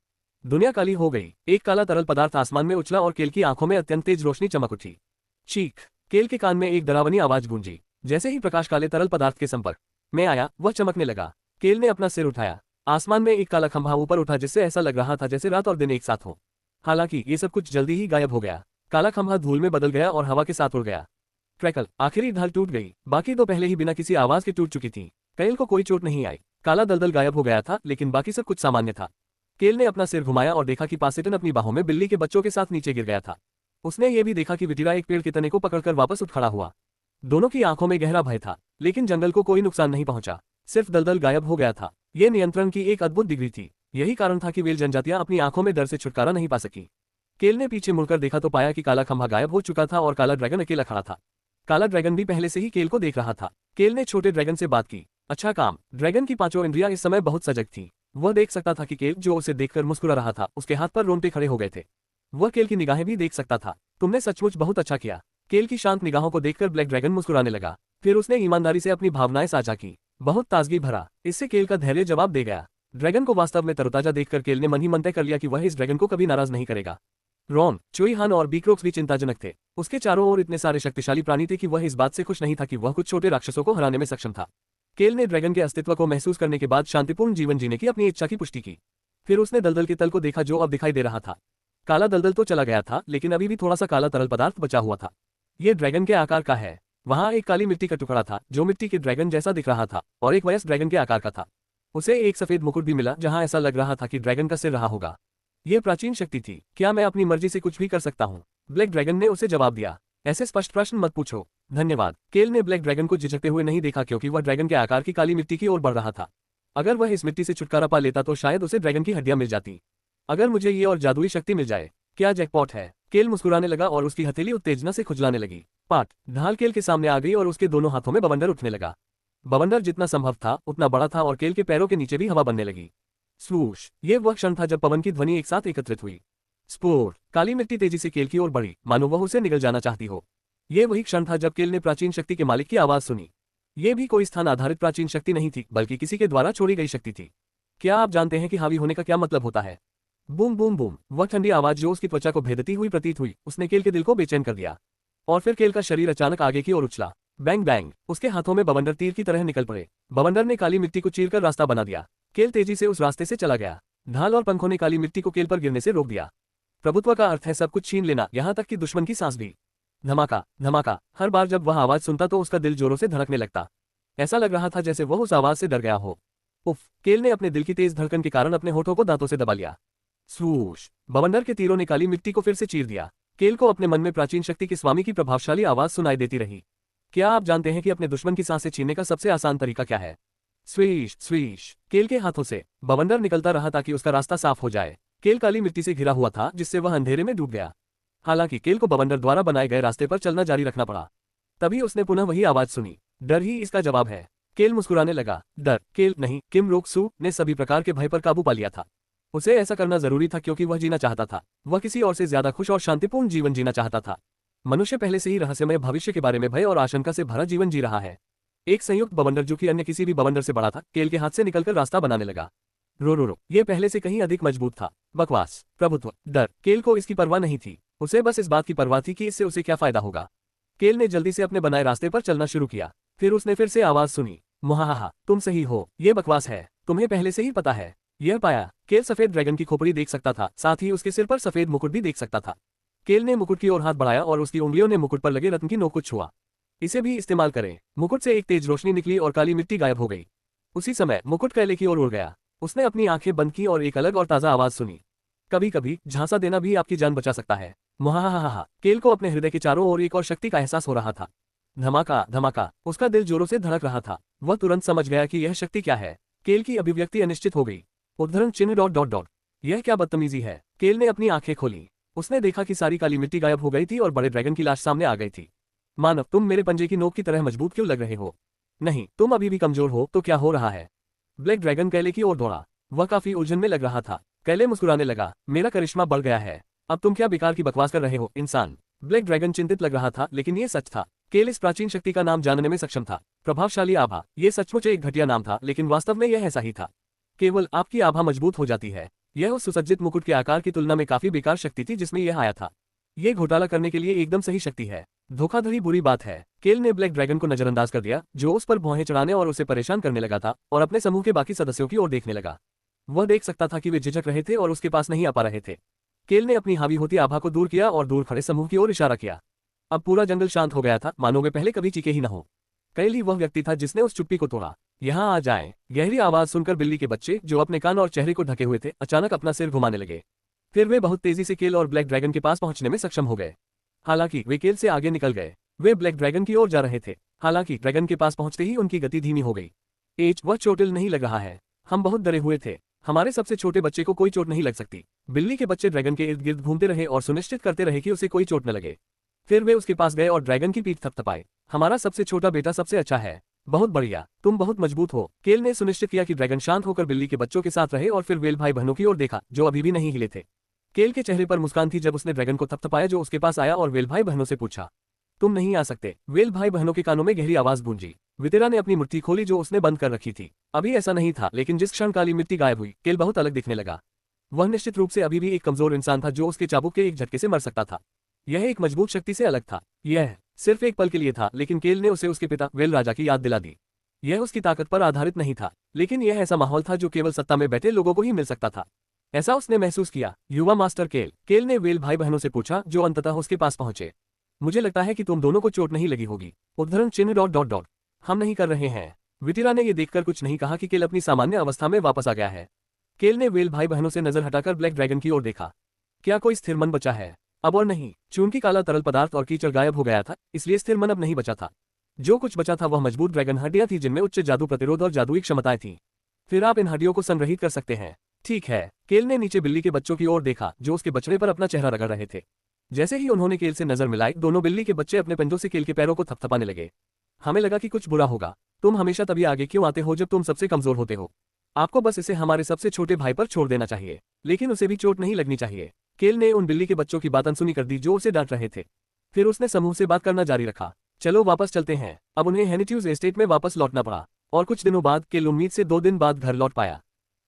दुनिया काली हो गई। एक काला तरल पदार्थ आसमान में उछला और केल की आंखों में अत्यंत तेज रोशनी चमक उठी। चीख। केल के कान में एक डरावनी आवाज गूंजी। जैसे ही प्रकाश काले तरल पदार्थ के संपर्क में आया, वह चमकने लगा। केल ने अपना सिर उठाया। आसमान में एक काला खंभा ऊपर उठा जिससे ऐसा लग रहा था जैसे रात और दिन एक साथ हो। हालांकि ये सब कुछ जल्दी ही गायब हो गया। काला खंभा धूल में बदल गया और हवा के साथ उड़ गया। क्रैकल। आखिरी ढाल टूट गई। बाकी 2 पहले ही बिना किसी आवाज के टूट चुकी थीं। केल को कोई चोट नहीं आई। काला दलदल गायब हो गया था, लेकिन बाकी सब कुछ सामान्य था। केल ने अपना सिर घुमाया और देखा कि पासेटन अपनी बाहों में बिल्ली के बच्चों के साथ नीचे गिर गया था। उसने ये भी देखा कि विटीरा एक पेड़ के तने को पकड़कर वापस उठ खड़ा हुआ। दोनों की आंखों में गहरा भय था, लेकिन जंगल को कोई नुकसान नहीं पहुंचा। सिर्फ दलदल गायब हो गया था। ये नियंत्रण की एक अद्भुत डिग्री थी। यही कारण था कि व्हेल जनजातियां अपनी आंखों में डर से छुटकारा नहीं पा सकी। केल ने पीछे मुड़कर देखा तो पाया कि काला खंभा गायब हो चुका था और काला ड्रैगन अकेला खड़ा था। काला ड्रैगन भी पहले से ही केल को देख रहा था। केल ने छोटे ड्रैगन से बात की। अच्छा काम। ड्रैगन की 5 इंद्रियां इस समय बहुत सजग थीं। वह देख सकता था कि केल जो उसे देखकर मुस्कुरा रहा था, उसके हाथ पर रोंगटे खड़े हो गए थे। वह केल की निगाहें भी देख सकता था। तुमने सचमुच बहुत अच्छा किया। केल की शांत निगाहों को देखकर ब्लैक ड्रैगन मुस्कुराने लगा। फिर उसने ईमानदारी से अपनी भावनाएं साझा की। बहुत ताजगी भरा। इससे केल का धैर्य जवाब दे गया। ड्रैगन को वास्तव में तरोताजा देखकर केल ने मन ही मन तय कर लिया कि वह इस ड्रैगन को कभी नाराज नहीं करेगा। रॉन, चुई हान और बीक्रोक्स भी चिंताजनक थे। उसके चारों ओर इतने सारे शक्तिशाली प्राणी थे कि वह इस बात से खुश नहीं था कि वह कुछ छोटे राक्षसों को हराने में सक्षम था। केल ने ड्रैगन के अस्तित्व को महसूस करने के बाद शांतिपूर्ण जीवन जीने की अपनी इच्छा की पुष्टि की। फिर उसने दलदल के तल को देखा जो अब दिखाई दे रहा था। काला दलदल तो चला गया था, लेकिन अभी भी थोड़ा सा काला तरल पदार्थ बचा हुआ था। यह ड्रैगन के आकार का है। वहां एक काली मिट्टी का टुकड़ा था जो मिट्टी के ड्रैगन जैसा दिख रहा था और एक वयस्क ड्रैगन के आकार का था। उसे एक सफेद मुकुट भी मिला जहां ऐसा लग रहा था कि ड्रैगन का सिर रहा होगा। यह प्राचीन शक्ति थी। क्या मैं अपनी मर्जी से कुछ भी कर सकता हूँ? ब्लैक ड्रैगन ने उसे जवाब दिया। ऐसे स्पष्ट प्रश्न मत पूछो। धन्यवाद। केल ने ब्लैक ड्रैगन को झिझकते हुए नहीं देखा क्योंकि वह ड्रैगन के आकार की काली मिट्टी की ओर बढ़ रहा था। अगर वह इस मिट्टी से छुटकारा पा लेता तो शायद उसे ड्रैगन की हड्डियां मिल जाती। अगर मुझे ये और जादुई शक्ति मिल जाए, क्या जैकपॉट है? केल मुस्कुराने लगा और उसकी हथेली उत्तेजना से खुजलाने लगी। पाट ढाल केल के सामने आ गई और उसके दोनों हाथों में बवंडर उठने लगा। बवंडर जितना संभव था उतना बड़ा था और केल के पैरों के नीचे भी हवा बनने लगी। स्वूश, ये वह क्षण था जब पवन की ध्वनि एक साथ एकत्रित हुई। स्पोर, काली मिट्टी तेजी से केल की ओर बढ़ी, मानो वह उसे निगल जाना चाहती हो। यह वही क्षण था जब केल ने प्राचीन शक्ति के मालिक की आवाज सुनी। यह भी कोई स्थान आधारित प्राचीन शक्ति नहीं थी, बल्कि किसी के द्वारा छोड़ी गई शक्ति थी। क्या आप जानते हैं कि हावी होने का क्या मतलब होता है? बूम बूम बूम, वह ठंडी आवाज जो उसकी त्वचा को भेदती हुई प्रतीत हुई, उसने केल के दिल को बेचैन कर दिया। और फिर केल का शरीर अचानक आगे की ओर उछला। बैंग बैंग, उसके हाथों में बवंडर तीर की तरह निकल पड़े। बवंडर ने काली मिट्टी को चीरकर रास्ता बना दिया। केल तेजी से उस रास्ते से चला गया। ढाल और पंखों ने काली मिट्टी को केल पर गिरने से रोक दिया। प्रभुत्व का अर्थ है सब कुछ छीन लेना, यहाँ तक कि दुश्मन की सांस भी। धमाका धमाका, हर बार जब वह आवाज सुनता तो उसका दिल जोरों से धड़कने लगता। ऐसा लग रहा था जैसे वह उस आवाज से डर गया हो। उफ, केल ने अपने दिल की तेज धड़कन के कारण अपने होठों को दांतों से दबा लिया। स्वूश, बवंडर के तीरों ने काली मिट्टी को फिर से चीर दिया। केल को अपने मन में प्राचीन शक्ति के स्वामी की प्रभावशाली आवाज सुनाई देती रही। क्या आप जानते हैं कि अपने दुश्मन की सांसें छीनने का सबसे आसान तरीका क्या है? स्वीश स्वीश, केल के हाथों से बवंडर निकलता रहा ताकि उसका रास्ता साफ हो जाए। केल काली मिट्टी से घिरा हुआ था जिससे वह अंधेरे में डूब गया। हालांकि केल को बवंडर द्वारा बनाए गए रास्ते पर चलना जारी रखना पड़ा। तभी उसने पुनः वही आवाज सुनी। डर ही इसका जवाब है। केल मुस्कुराने लगा। डर, केल नहीं, किम रोक सू ने सभी प्रकार के भय पर काबू पा लिया था। उसे ऐसा करना जरूरी था क्योंकि वह जीना चाहता था। वह किसी और से ज्यादा खुश और शांतिपूर्ण जीवन जीना चाहता था। मनुष्य पहले से ही रहस्यमय भविष्य के बारे में भय और आशंका से भरा जीवन जी रहा है। एक संयुक्त बवंडर जो कि अन्य किसी भी बवंडर से बड़ा था, केल के हाथ से निकलकर रास्ता बनाने लगा। रो, ये पहले से कहीं अधिक मजबूत था। बकवास, प्रभुत्व, डर, केल को इसकी परवाह नहीं थी। उसे बस इस बात की परवाह थी कि इससे उसे क्या फायदा होगा। केल ने जल्दी से अपने बनाए रास्ते पर चलना शुरू किया। फिर उसने फिर से आवाज सुनी। मुहाहा, तुम सही हो, ये बकवास है, तुम्हें पहले से ही पता है। यह पाया, केल सफेद ड्रैगन की खोपड़ी देख सकता था, साथ ही उसके सिर पर सफेद मुकुट भी देख सकता था। केल ने मुकुट की ओर हाथ बढ़ाया और उसकी उंगलियों ने मुकुट पर लगे रत्न की नोक को छुआ। इसे भी इस्तेमाल करें। मुकुट से एक तेज रोशनी निकली और काली मिट्टी गायब हो गई। उसी समय मुकुट कैले की ओर उड़ गया। उसने अपनी आंखें बंद की और एक अलग और ताजा आवाज सुनी। कभी कभी झांसा देना भी आपकी जान बचा सकता है। मुहाहाहा, केल को अपने हृदय के चारों ओर एक और शक्ति का एहसास हो रहा था। धमाका धमाका, उसका दिल जोरों से धड़क रहा था। वह तुरंत समझ गया कि यह शक्ति क्या है। केल की अभिव्यक्ति अनिश्चित हो गई। उद्धरण चिन्ह डॉट डॉट डॉट। यह क्या बदतमीजी है? केल ने अपनी आंखें खोली। उसने देखा कि सारी काली मिट्टी गायब हो गई थी और बड़े ड्रैगन की लाश सामने आ गई थी। मानव, तुम मेरे पंजे की नोक की तरह मजबूत क्यों लग रहे हो? नहीं, तुम अभी भी कमजोर हो। तो क्या हो रहा है? ब्लैक ड्रैगन कैले की ओर दौड़ा। वह काफी उलझन में लग रहा था। कैले मुस्कुराने लगा। मेरा करिश्मा बढ़ गया है। अब तुम क्या बेकार की बकवास कर रहे हो, इंसान? ब्लैक ड्रैगन चिंतित लग रहा था, लेकिन यह सच था। केल इस प्राचीन शक्ति का नाम जानने में सक्षम था। प्रभावशाली आभा। यह सचमुच एक घटिया नाम था, लेकिन वास्तव में यह ऐसा ही था। केवल आपकी आभा मजबूत हो जाती है। यह उस सुसज्जित मुकुट के आकार की तुलना में काफी बेकार शक्ति थी जिसमें यह आया था। यह घोटाला करने के लिए एकदम सही शक्ति है। धोखाधड़ी बुरी बात है। केल ने ब्लैक ड्रैगन को नजरअंदाज कर दिया, जो उस पर भौहें चढ़ाने और उसे परेशान करने लगा था, और अपने समूह के बाकी सदस्यों की ओर देखने लगा। वह देख सकता था कि वे झिझक रहे थे और उसके पास नहीं आ पा रहे थे। केल ने अपनी हावी होती आभा को दूर किया और दूर खड़े समूह की ओर इशारा किया। अब पूरा जंगल शांत हो गया था, मानो वे पहले कभी चीखे ही न हो। कैल ही वह व्यक्ति था जिसने उस चुप्पी को तोड़ा। यहाँ आ जाएं। गहरी आवाज सुनकर बिल्ली के बच्चे, जो अपने कान और चेहरे को ढके हुए थे, अचानक अपना सिर घुमाने लगे। फिर वे बहुत तेजी से केल और ब्लैक ड्रैगन के पास पहुंचने में सक्षम हो गए। हालांकि वे केल से आगे निकल गए। वे ब्लैक ड्रैगन की ओर जा रहे थे। हालांकि ड्रैगन के पास पहुंचते ही उनकी गति धीमी हो गई। वह चोटिल नहीं लग रहा है। हम बहुत डरे हुए थे। हमारे सबसे छोटे बच्चे को कोई चोट नहीं लग सकती। बिल्ली के बच्चे ड्रैगन के इर्द गिर्द घूमते रहे और सुनिश्चित करते रहे कि उसे कोई चोट न लगे। फिर वे उसके पास गए और ड्रैगन की पीठ थपथपाए। हमारा सबसे छोटा बेटा सबसे अच्छा है। बहुत बढ़िया, तुम बहुत मजबूत हो। केल ने सुनिश्चित किया कि ड्रैगन शांत होकर बिल्ली के बच्चों के साथ रहे और फिर वेल भाई बहनों की ओर देखा, जो अभी भी नहीं हिले थे। केल के चेहरे पर मुस्कान थी जब उसने ड्रैगन को थपथपाया जो उसके पास आया और वेल भाई बहनों से पूछा, तुम नहीं आ सकते। वेल भाई बहनों के कानों में गहरी आवाज गूंजी। वितेरा ने अपनी मूर्ति खोली जो उसने बंद कर रखी थी। अभी ऐसा नहीं था, लेकिन जिस क्षण काली मिट्टी गायब हुई, केल बहुत अलग दिखने लगा। वह निश्चित रूप से अभी भी एक कमजोर इंसान था जो उसके चाबुक के एक झटके से मर सकता था। यह एक मजबूत शक्ति से अलग था। यह सिर्फ एक पल के लिए था, लेकिन केल ने उसे उसके पिता वेल राजा की याद दिला दी। यह उसकी ताकत पर आधारित नहीं था, लेकिन यह ऐसा माहौल था जो केवल सत्ता में बैठे लोगों को ही मिल सकता था। ऐसा उसने महसूस किया। युवा मास्टर केल ने वेल भाई बहनों से पूछा, जो अंततः उसके पास पहुंचे। मुझे लगता है कि तुम दोनों को चोट नहीं लगी होगी। उद्धरण चिन्ह ... हम नहीं कर रहे हैं। वितिरा ने यह देखकर कुछ नहीं कहा कि केल अपनी सामान्य अवस्था में वापस आ गया है। केल ने वेल भाई बहनों से नजर हटाकर ब्लैक ड्रैगन की ओर देखा। क्या कोई स्थिर मन बचा है? अब और नहीं। चूंकि काला तरल पदार्थ और कीचड़ गायब हो गया था, इसलिए स्थिर मन अब नहीं बचा था। जो कुछ बचा था वह मजबूत ड्रैगन हड्डियां थी जिनमें उच्च जादू प्रतिरोध और जादुई क्षमताएं थीं। फिर आप इन हड्डियों को संग्रहित कर सकते हैं। ठीक है। केल ने नीचे बिल्ली के बच्चों की ओर देखा जो उसके बछड़े पर अपना चेहरा रगड़ रहे थे। जैसे ही उन्होंने केल से नजर मिलाई, दोनों बिल्ली के बच्चे अपने पंजों से केल के पैरों को थपथपाने लगे। हमें लगा कि कुछ बुरा होगा। तुम हमेशा तभी आगे क्यों आते हो जब तुम सबसे कमजोर होते हो? आपको बस इसे हमारे सबसे छोटे भाई पर छोड़ देना चाहिए, लेकिन उसे भी चोट नहीं लगनी चाहिए। केल ने उन बिल्ली के बच्चों की बात अनसुनी कर दी जो उसे डांट रहे थे। फिर उसने समूह से बात करना जारी रखा। चलो वापस चलते हैं। अब उन्हें हेनिट्यूज एस्टेट में वापस लौटना पड़ा, और कुछ दिनों बाद केल उम्मीद से 2 दिन बाद घर लौट पाया।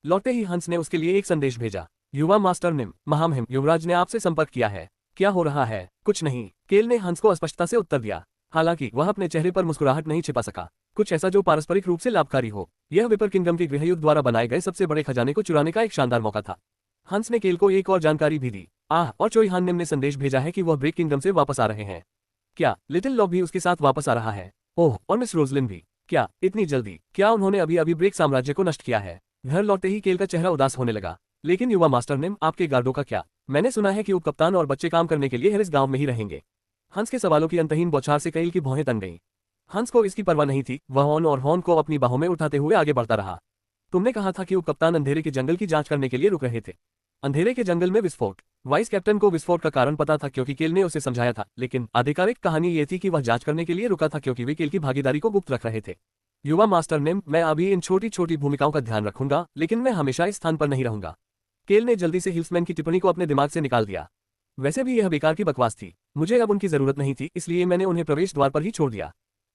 लौटते ही हंस ने उसके लिए एक संदेश भेजा। युवा मास्टर निम महामहिम, युवराज ने आपसे संपर्क किया है। क्या हो रहा है? कुछ नहीं, केल ने हंस को स्पष्टता से उत्तर दिया। हालांकि वह अपने चेहरे पर मुस्कुराहट नहीं छिपा सका। कुछ ऐसा जो पारस्परिक रूप से लाभकारी हो। यह विपर किंगडम के गृहयुद्ध द्वारा बनाए गए सबसे बड़े खजाने को चुराने का एक शानदार मौका था। हंस ने केल को एक और जानकारी भी दी। और चोई हान निम ने संदेश भेजा है कि वह ब्रेक किंगडम से वापस आ रहे हैं। क्या लिटिल लॉक भी उसके साथ वापस आ रहा है? ओह, और मिस रोजलिन भी? क्या इतनी जल्दी? क्या उन्होंने अभी अभी ब्रेक साम्राज्य को नष्ट किया है? घर लौटते ही केल का चेहरा उदास होने लगा। लेकिन युवा मास्टर निम, आपके गार्डों का क्या? मैंने सुना है कि उपकप्तान और बच्चे काम करने के लिए हेरिस गांव में ही रहेंगे। हंस के सवालों की अंतहीन बौछार से केल की भौहें तन गईं। हंस को इसकी परवाह नहीं थी। वह ऑन और हॉर्न को अपनी बाहों में उठाते हुए आगे बढ़ता रहा। तुमने कहा था कि उपकप्तान अंधेरे के जंगल की जांच करने के लिए रुक रहे थे। अंधेरे के जंगल में विस्फोट। वाइस कैप्टन को विस्फोट का कारण पता था क्योंकि केल ने उसे समझाया था, लेकिन आधिकारिक कहानी ये थी कि वह जांच करने के लिए रुका था क्योंकि वे केल की भागीदारी को गुप्त रख रहे थे। युवा मास्टर निम, मैं अभी इन छोटी छोटी भूमिकाओं का ध्यान रखूंगा, लेकिन मैं हमेशा इस स्थान पर नहीं रहूंगा। केल ने जल्दी से हिल्समैन की टिप्पणी को अपने दिमाग से निकाल दिया। वैसे भी यह बेकार की बकवास थी। मुझे अब उनकी जरूरत नहीं थी, इसलिए मैंने उन्हें प्रवेश द्वार पर ही छोड़ दिया।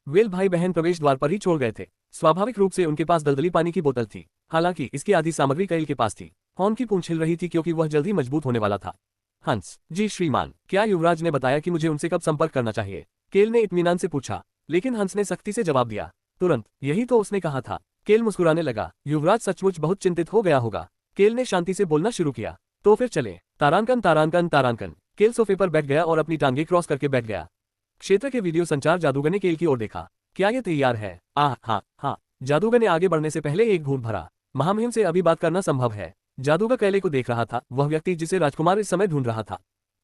वेल भाई बहन प्रवेश द्वार पर ही छोड़ गए थे। स्वाभाविक रूप से उनके पास दलदली पानी की बोतल थी। हालांकि इसकी आधी सामग्री केल के पास थी। हॉर्न की पूंछ हिल रही थी क्योंकि वह जल्द ही मजबूत होने वाला था। हंस, जी श्रीमान, क्या युवराज ने बताया कि मुझे उनसे कब संपर्क करना चाहिए? केल ने इत्मीनान से पूछा, लेकिन हंस ने सख्ती से जवाब दिया, तुरंत। यही तो उसने कहा था। केल मुस्कुराने लगा। युवराज सचमुच बहुत चिंतित हो गया होगा। केल ने शांति से बोलना शुरू किया। तो फिर चले। तारांकन तारांकन तारांकन। केल सोफे पर बैठ गया और अपनी टांगे क्रॉस करके बैठ गया। क्षेत्र के वीडियो संचार जादूगर ने केल की ओर देखा। क्या ये तैयार है? हाँ। जादूगर ने आगे बढ़ने से पहले एक घूंट भरा। महामहिम से अभी बात करना संभव है। जादूगर कैले को देख रहा था, वह व्यक्ति जिसे राजकुमार इस समय ढूंढ रहा था।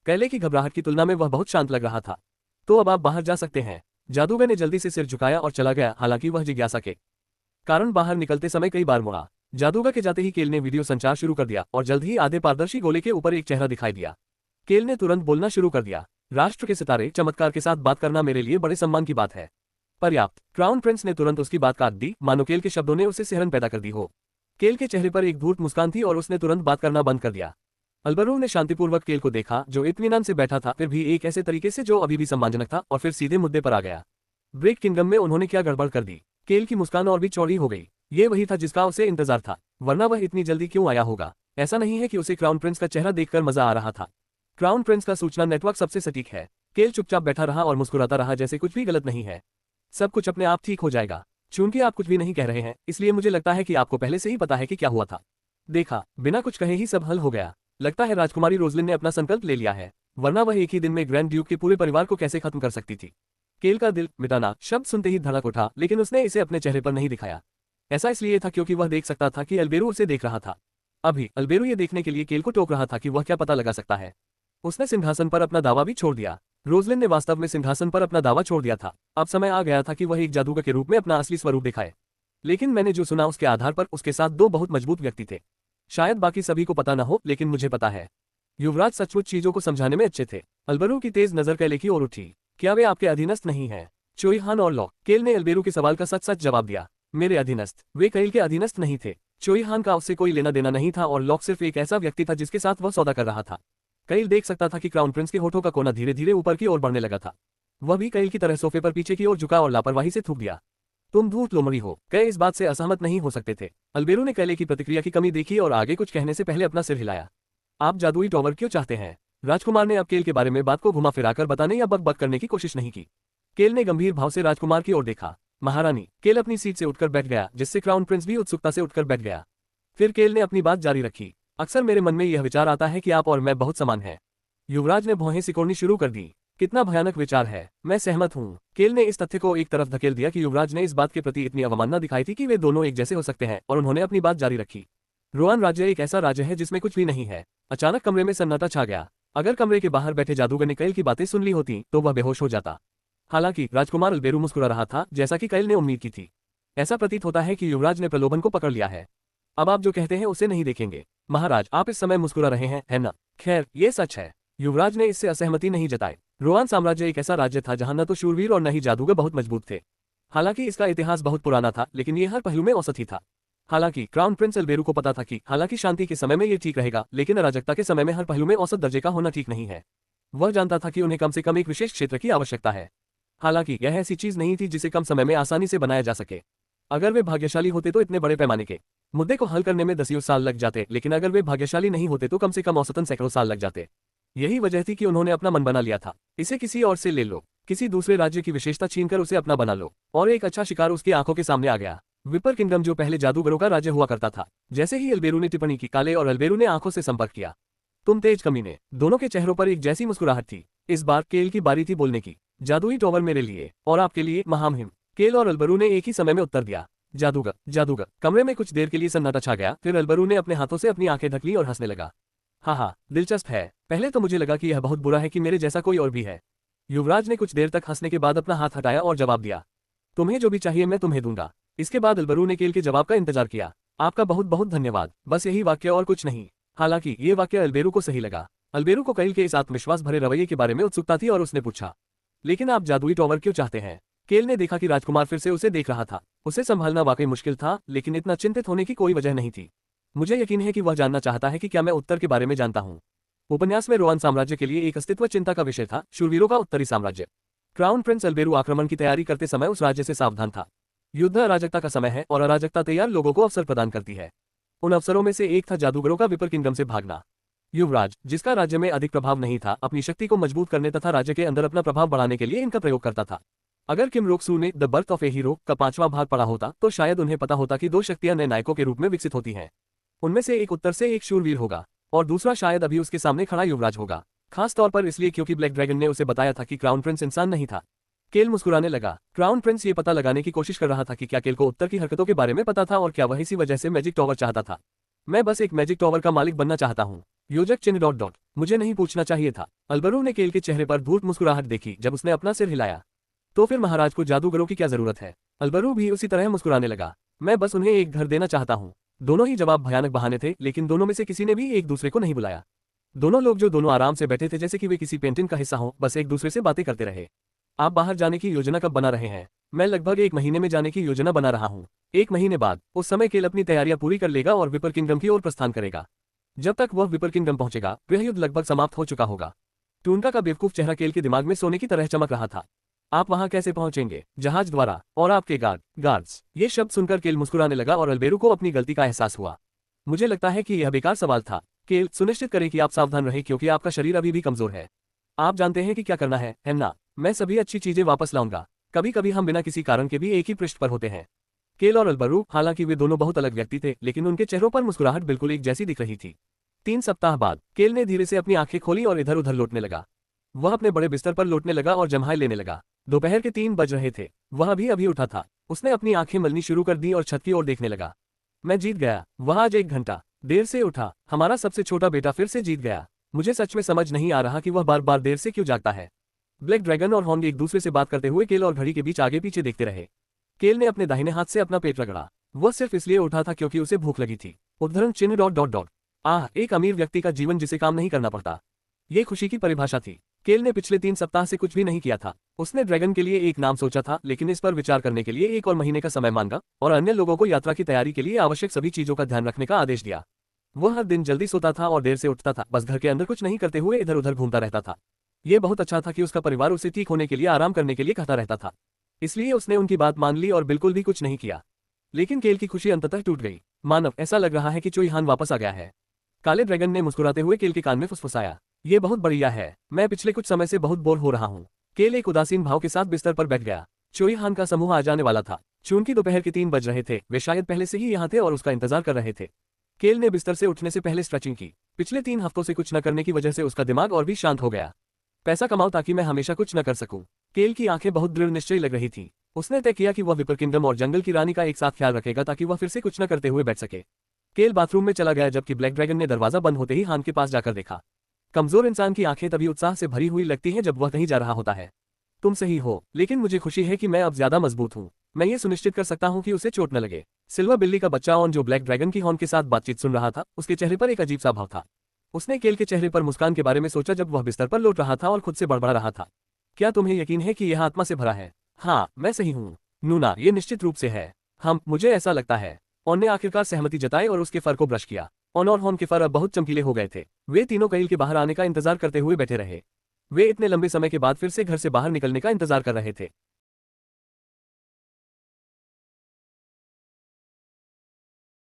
कैले की घबराहट की तुलना में वह बहुत शांत लग रहा था। तो अब आप बाहर जा सकते हैं। जादूगर ने जल्दी से सिर झुकाया और चला गया, हालांकि वह जिज्ञासा के कारण बाहर निकलते समय कई बार मुड़ा। जादूगर के जाते ही केल ने वीडियो संचार शुरू कर दिया और जल्द ही आधे पारदर्शी गोले के ऊपर एक चेहरा दिखाई दिया। केल ने तुरंत बोलना शुरू कर दिया। राष्ट्र के सितारे चमत्कार के साथ बात करना मेरे लिए बड़े सम्मान की बात है। पर्याप्त। क्राउन प्रिंस ने तुरंत उसकी बात काट दी, मानो केल के शब्दों ने उसे सिहरन पैदा कर दी हो। केल के चेहरे पर एक धूर्त मुस्कान थी और उसने तुरंत बात करना बंद कर दिया। अल्बरू ने शांतिपूर्वक केल को देखा, जो इत्मीनान से बैठा था, फिर भी एक ऐसे तरीके से जो अभी भी सम्मानजनक था, और फिर सीधे मुद्दे पर आ गया। ब्रेक किंगडम में उन्होंने क्या गड़बड़ कर दी? केल की मुस्कान और भी चौड़ी हो गई। ये वही था जिसका उसे इंतजार था, वरना वह इतनी जल्दी क्यों आया होगा? ऐसा नहीं है कि उसे क्राउन प्रिंस का चेहरा देखकर मजा आ रहा था। क्राउन प्रिंस का सूचना नेटवर्क सबसे सटीक है। केल चुपचाप बैठा रहा और मुस्कुराता रहा जैसे कुछ भी गलत नहीं है। सब कुछ अपने आप ठीक हो जाएगा। चूंकि आप कुछ भी नहीं कह रहे हैं, इसलिए मुझे लगता है कि आपको पहले से ही पता है कि क्या हुआ था। देखा, बिना कुछ कहे ही सब हल हो गया। लगता है राजकुमारी रोजलिन ने अपना संकल्प ले लिया है, वरना वह एक ही दिन में ग्रैंड ड्यूक के पूरे परिवार को कैसे खत्म कर सकती थी। केल का दिल मिटाना शब्द सुनते ही धड़क उठा, लेकिन उसने इसे अपने चेहरे पर नहीं दिखाया। ऐसा इसलिए था क्योंकि वह देख सकता था कि अल्बेरू उसे देख रहा था। अभी अल्बेरू ये देखने के लिए केल को टोक रहा था कि वह क्या पता लगा सकता है। उसने सिंहासन पर अपना दावा भी छोड़ दिया। रोजलिन ने वास्तव में सिंहासन पर अपना दावा छोड़ दिया था। अब समय आ गया था कि वह एक जादूगर के रूप में अपना असली स्वरूप दिखाए। लेकिन मैंने जो सुना उसके आधार पर उसके साथ 2 बहुत मजबूत व्यक्ति थे। शायद बाकी सभी को पता न हो, लेकिन मुझे पता है। युवराज सचमुच चीजों को समझाने में अच्छे थे। अल्बेरू की तेज नजर कैले की ओर उठी। क्या वे आपके अधीनस्थ नहीं हैं? चोई हान और लॉक। केल ने अल्बेरू के सवाल का सच सच जवाब दिया। मेरे अधीनस्थ? वे कैल के अधीनस्थ नहीं थे। चोई हान का उससे कोई लेना देना नहीं था और लॉक सिर्फ एक ऐसा व्यक्ति था जिसके साथ वह सौदा कर रहा था। कैल देख सकता था कि क्राउन प्रिंस के होठों का कोना धीरे धीरे ऊपर की ओर बढ़ने लगा था। वह भी कैल की तरह सोफे पर पीछे की ओर झुका और लापरवाही से थूक दिया। तुम धूर्त लोमड़ी हो। कै इस बात से असहमत नहीं हो सकते थे। अल्बेरू ने कैले की प्रतिक्रिया की कमी देखी और आगे कुछ कहने से पहले अपना सिर हिलाया। आप जादुई टॉवर क्यों चाहते हैं? राजकुमार ने अब केल के बारे में बात को घुमा फिराकर बताने या बक बक करने की कोशिश नहीं की। केल ने गंभीर भाव से राजकुमार की ओर देखा। महारानी। केल अपनी सीट से उठकर बैठ गया, जिससे क्राउन प्रिंस भी उत्सुकता से उठकर बैठ गया। फिर केल ने अपनी बात जारी रखी। अक्सर मेरे मन में यह विचार आता है कि आप और मैं बहुत समान हैं। युवराज ने भौहें सिकोड़नी शुरू कर दी। कितना भयानक विचार है। मैं सहमत हूँ। केल ने इस तथ्य को एक तरफ धकेल दिया कि युवराज ने इस बात के प्रति इतनी अवमानना दिखाई थी कि वे दोनों एक जैसे हो सकते हैं, और उन्होंने अपनी बात जारी रखी। रोआन राज्य एक ऐसा राज्य है जिसमें कुछ भी नहीं है। अचानक कमरे में सन्नाटा छा गया। अगर कमरे के बाहर बैठे जादूगर ने कैल की बातें सुन ली होती तो वह बेहोश हो जाता। हालांकि राजकुमार अल्बेरू मुस्कुरा रहा था, जैसा कि कैल ने उम्मीद की थी। ऐसा प्रतीत होता है कि युवराज ने प्रलोभन को पकड़ लिया है। अब आप जो कहते हैं उसे नहीं देखेंगे। महाराज, आप इस समय मुस्कुरा रहे हैं, है ना? खैर, ये सच है। युवराज ने इससे असहमति नहीं जताई। रोआन साम्राज्य एक ऐसा राज्य था जहां न तो शूरवीर और न ही जादूगर बहुत मजबूत थे। हालांकि इसका इतिहास बहुत पुराना था, लेकिन ये हर पहलू में औसत ही था। हालांकि क्राउन प्रिंस अल्बेरू को पता था कि हालांकि शांति के समय में ये ठीक रहेगा, लेकिन अराजकता के समय में हर पहलू में औसत दर्जे का होना ठीक नहीं है। वह जानता था कि उन्हें कम से कम एक विशेष क्षेत्र की आवश्यकता है। हालांकि यह ऐसी चीज नहीं थी जिसे कम समय में आसानी से बनाया जा सके। अगर वे भाग्यशाली होते तो इतने बड़े पैमाने के मुद्दे को हल करने में दसियों साल लग जाते, लेकिन अगर वे भाग्यशाली नहीं होते तो कम से कम औसतन सैकड़ों साल लग जाते। यही वजह थी कि उन्होंने अपना मन बना लिया था। इसे किसी और से ले लो, किसी दूसरे राज्य की विशेषता छीनकर उसे अपना बना लो, और एक अच्छा शिकार उसकी आंखों के सामने आ गया। विपर किंगडम जो पहले जादूगरों का राज्य हुआ करता था। जैसे ही अल्बेरू ने टिप्पणी की, काले और अल्बेरू ने आंखों से संपर्क किया। तुम तेज कमीने। दोनों के चेहरों पर एक जैसी मुस्कुराहट थी। इस बार केल की बारी थी बोलने की। जादुई टॉवर मेरे लिए और आपके लिए महामहिम। केल और अल्बेरू ने एक ही समय में उत्तर दिया। जादूगर, जादूगर। कमरे में कुछ देर के लिए सन्नाटा छा गया। फिर अल्बेरू ने अपने हाथों से अपनी आंखें ढक ली और हंसने लगा। हाँ, दिलचस्प है। पहले तो मुझे लगा कि यह बहुत बुरा है कि मेरे जैसा कोई और भी है। युवराज ने कुछ देर तक हंसने के बाद अपना हाथ हटाया और जवाब दिया। तुम्हें जो भी चाहिए मैं तुम्हें दूंगा। इसके बाद अल्बेरू ने केल के जवाब का इंतजार किया। आपका बहुत बहुत धन्यवाद। बस यही वाक्य और कुछ नहीं। हालांकि ये वाक्य अल्बेरू को सही लगा। अल्बेरू को केल के इस आत्मविश्वास भरे रवैये के बारे में उत्सुकता थी और उसने पूछा, लेकिन आप जादुई टॉवर क्यों चाहते हैं? केल ने देखा कि राजकुमार फिर से उसे देख रहा था। उसे संभालना वाकई मुश्किल था, लेकिन इतना चिंतित होने की कोई वजह नहीं थी। मुझे यकीन है कि वह जानना चाहता है कि क्या मैं उत्तर के बारे में जानता हूँ। उपन्यास में रोआन साम्राज्य के लिए एक अस्तित्व चिंता का विषय था, शूरवीरों का उत्तरी साम्राज्य। क्राउन प्रिंस अल्बेरू आक्रमण की तैयारी करते समय उस राज्य से सावधान था। युद्ध अराजकता का समय है और अराजकता तैयार लोगों को अवसर प्रदान करती है। उन अवसरों में से एक था जादूगरों का विपर किंगडम से भागना। युवराज, जिसका राज्य में अधिक प्रभाव नहीं था, अपनी शक्ति को मजबूत करने तथा राज्य के अंदर अपना प्रभाव बढ़ाने के लिए इनका प्रयोग करता था। अगर किम रोक सू ने the birth of A hero का 5वां भाग पढ़ा होता तो शायद उन्हें पता होता कि दो शक्तियां नए नायकों के रूप में विकसित होती हैं। उनमें से एक उत्तर से एक शूरवीर होगा और दूसरा शायद अभी उसके सामने खड़ा युवराज होगा। खास तौर पर इसलिए क्योंकि ब्लैक ड्रैगन ने उसे बताया था कि क्राउन प्रिंस इंसान नहीं था। केल मुस्कुराने लगा। क्राउन प्रिंस ये पता लगाने की कोशिश कर रहा था कि क्या केल को उत्तर की हरकतों के बारे में पता था और क्या वह इसी वजह से मैजिक टॉवर चाहता था। मैं बस एक मैजिक टॉवर का मालिक बनना चाहता हूँ। योजक चिन्ह ... मुझे नहीं पूछना चाहिए था। अल्बेरू ने केल के चेहरे पर धूर्त मुस्कुराहट देखी जब उसने अपना सिर हिलाया। तो फिर महाराज को जादूगरों की क्या जरूरत है? अल्बेरू भी उसी तरह मुस्कुराने लगा। मैं बस उन्हें एक घर देना चाहता हूँ। दोनों ही जवाब भयानक बहाने थे, लेकिन दोनों में से किसी ने भी एक दूसरे को नहीं बुलाया। दोनों लोग जो दोनों आराम से बैठे थे जैसे कि वे किसी पेंटिंग का हिस्सा हो, बस एक दूसरे से बातें करते रहे। आप बाहर जाने की योजना कब बना रहे हैं? मैं लगभग 1 महीने में जाने की योजना बना रहा हूँ। 1 महीने बाद उस समय केल अपनी तैयारियां पूरी कर लेगा और विपर किंगडम की ओर प्रस्थान करेगा। जब तक वह विपर किंगडम पहुंचेगा, गृह युद्ध लगभग समाप्त हो चुका होगा। टूनका का बेवकूफ चेहरा केल के दिमाग में सोने की तरह चमक रहा था। आप वहां कैसे पहुंचेंगे? जहाज द्वारा। और आपके गार्ड्स। ये शब्द सुनकर केल मुस्कुराने लगा और अल्बेरू को अपनी गलती का एहसास हुआ। मुझे लगता है कि यह बेकार सवाल था। केल, सुनिश्चित करें कि आप सावधान रहें क्योंकि आपका शरीर अभी भी कमजोर है। आप जानते हैं कि क्या करना है ना? मैं सभी अच्छी चीजें वापस लाऊंगा। कभी कभी हम बिना किसी कारण के भी एक ही पृष्ठ पर होते हैं। केल और अल्बेरू, हालांकि वे दोनों बहुत अलग व्यक्ति थे, लेकिन उनके चेहरों पर मुस्कुराहट बिल्कुल एक जैसी दिख रही थी। 3 सप्ताह बाद केल ने धीरे से अपनी आंखें खोली और इधर उधर लौटने लगा। वह अपने बड़े बिस्तर पर लौटने लगा और जम्हाई लेने लगा। दोपहर के 3 बज रहे थे। वह अभी उठा था। उसने अपनी आंखें मलनी शुरू कर दी और छत की ओर देखने लगा। मैं जीत गया। वह आज 1 घंटा देर से उठा। हमारा सबसे छोटा बेटा फिर से जीत गया। मुझे सच में समझ नहीं आ रहा कि वह बार बार देर से क्यों जागता है। ब्लैक ड्रैगन और हॉर्न एक दूसरे से बात करते हुए केल और घड़ी के बीच आगे पीछे देखते रहे। केल ने अपने दाहिने हाथ से अपना पेट रगड़ा। वह सिर्फ इसलिए उठा था क्योंकि उसे भूख लगी थी। उद्धरण चिन्ह ... आह, एक अमीर व्यक्ति का जीवन जिसे काम नहीं करना पड़ता। ये खुशी की परिभाषा थी। केल ने पिछले 3 सप्ताह से कुछ भी नहीं किया था। उसने ड्रैगन के लिए एक नाम सोचा था, लेकिन इस पर विचार करने के लिए 1 और महीने का समय मांगा और अन्य लोगों को यात्रा की तैयारी के लिए आवश्यक सभी चीजों का ध्यान रखने का आदेश दिया। वह हर दिन जल्दी सोता था और देर से उठता था, बस घर के अंदर कुछ नहीं करते हुए इधर उधर घूमता रहता था। ये बहुत अच्छा था कि उसका परिवार उसे ठीक होने के लिए आराम करने के लिए कहता रहता था, इसलिए उसने उनकी बात मान ली और बिल्कुल भी कुछ नहीं किया। लेकिन केल की खुशी अंततः टूट गई। मानव, ऐसा लग रहा है कि चोई हान वापस आ गया है। काले ड्रैगन ने मुस्कुराते हुए केल के कान में फुसफुसाया। ये बहुत बढ़िया है, मैं पिछले कुछ समय से बहुत बोर हो रहा हूँ। केल एक उदासीन भाव के साथ बिस्तर पर बैठ गया। चोई हान का समूह आ जाने वाला था। चूंकि दोपहर के 3 बज रहे थे, वे शायद पहले से ही यहाँ थे और उसका इंतजार कर रहे थे। केल ने बिस्तर से उठने से पहले स्ट्रेचिंग की। पिछले 3 हफ्तों से कुछ न करने की वजह से उसका दिमाग और भी शांत हो गया। पैसा कमाओ ताकि मैं हमेशा कुछ न कर सकूं। केल की आंखें बहुत दृढ़ निश्चयी लग रही थी। उसने तय किया कि वह विपर किंगडम और जंगल की रानी का एक साथ ख्याल रखेगा ताकि वह फिर से कुछ न करते हुए बैठ सके। केल बाथरूम में चला गया जबकि ब्लैक ड्रैगन ने दरवाजा बंद होते ही हान के पास जाकर देखा। कमजोर इंसान की आंखें तभी उत्साह से भरी हुई लगती हैं जब वह कहीं जा रहा होता है। तुम सही हो, लेकिन मुझे खुशी है कि मैं अब ज्यादा मजबूत हूँ। मैं ये सुनिश्चित कर सकता हूँ कि उसे चोट न लगे। सिल्वर बिल्ली का बच्चा ऑन, जो ब्लैक ड्रैगन की हॉर्न के साथ बातचीत सुन रहा था, उसके चेहरे पर एक अजीब सा भाव था। उसने केल के चेहरे पर मुस्कान के बारे में सोचा जब वह बिस्तर पर लौट रहा था और खुद से बड़बड़ा रहा था। क्या तुम्हें यकीन है कि यह आत्मा से भरा है? हाँ, मैं सही हूँ। नूना, ये निश्चित रूप से है। मुझे ऐसा लगता है। ऑन ने आखिरकार सहमति जताई और उसके फर को ब्रश किया। ऑन और हॉर्न के फर अब बहुत चमकीले हो गए थे। वे तीनों कैल के बाहर आने का इंतजार करते हुए बैठे रहे। वे इतने लंबे समय के बाद फिर से घर से बाहर निकलने का इंतजार कर रहे थे।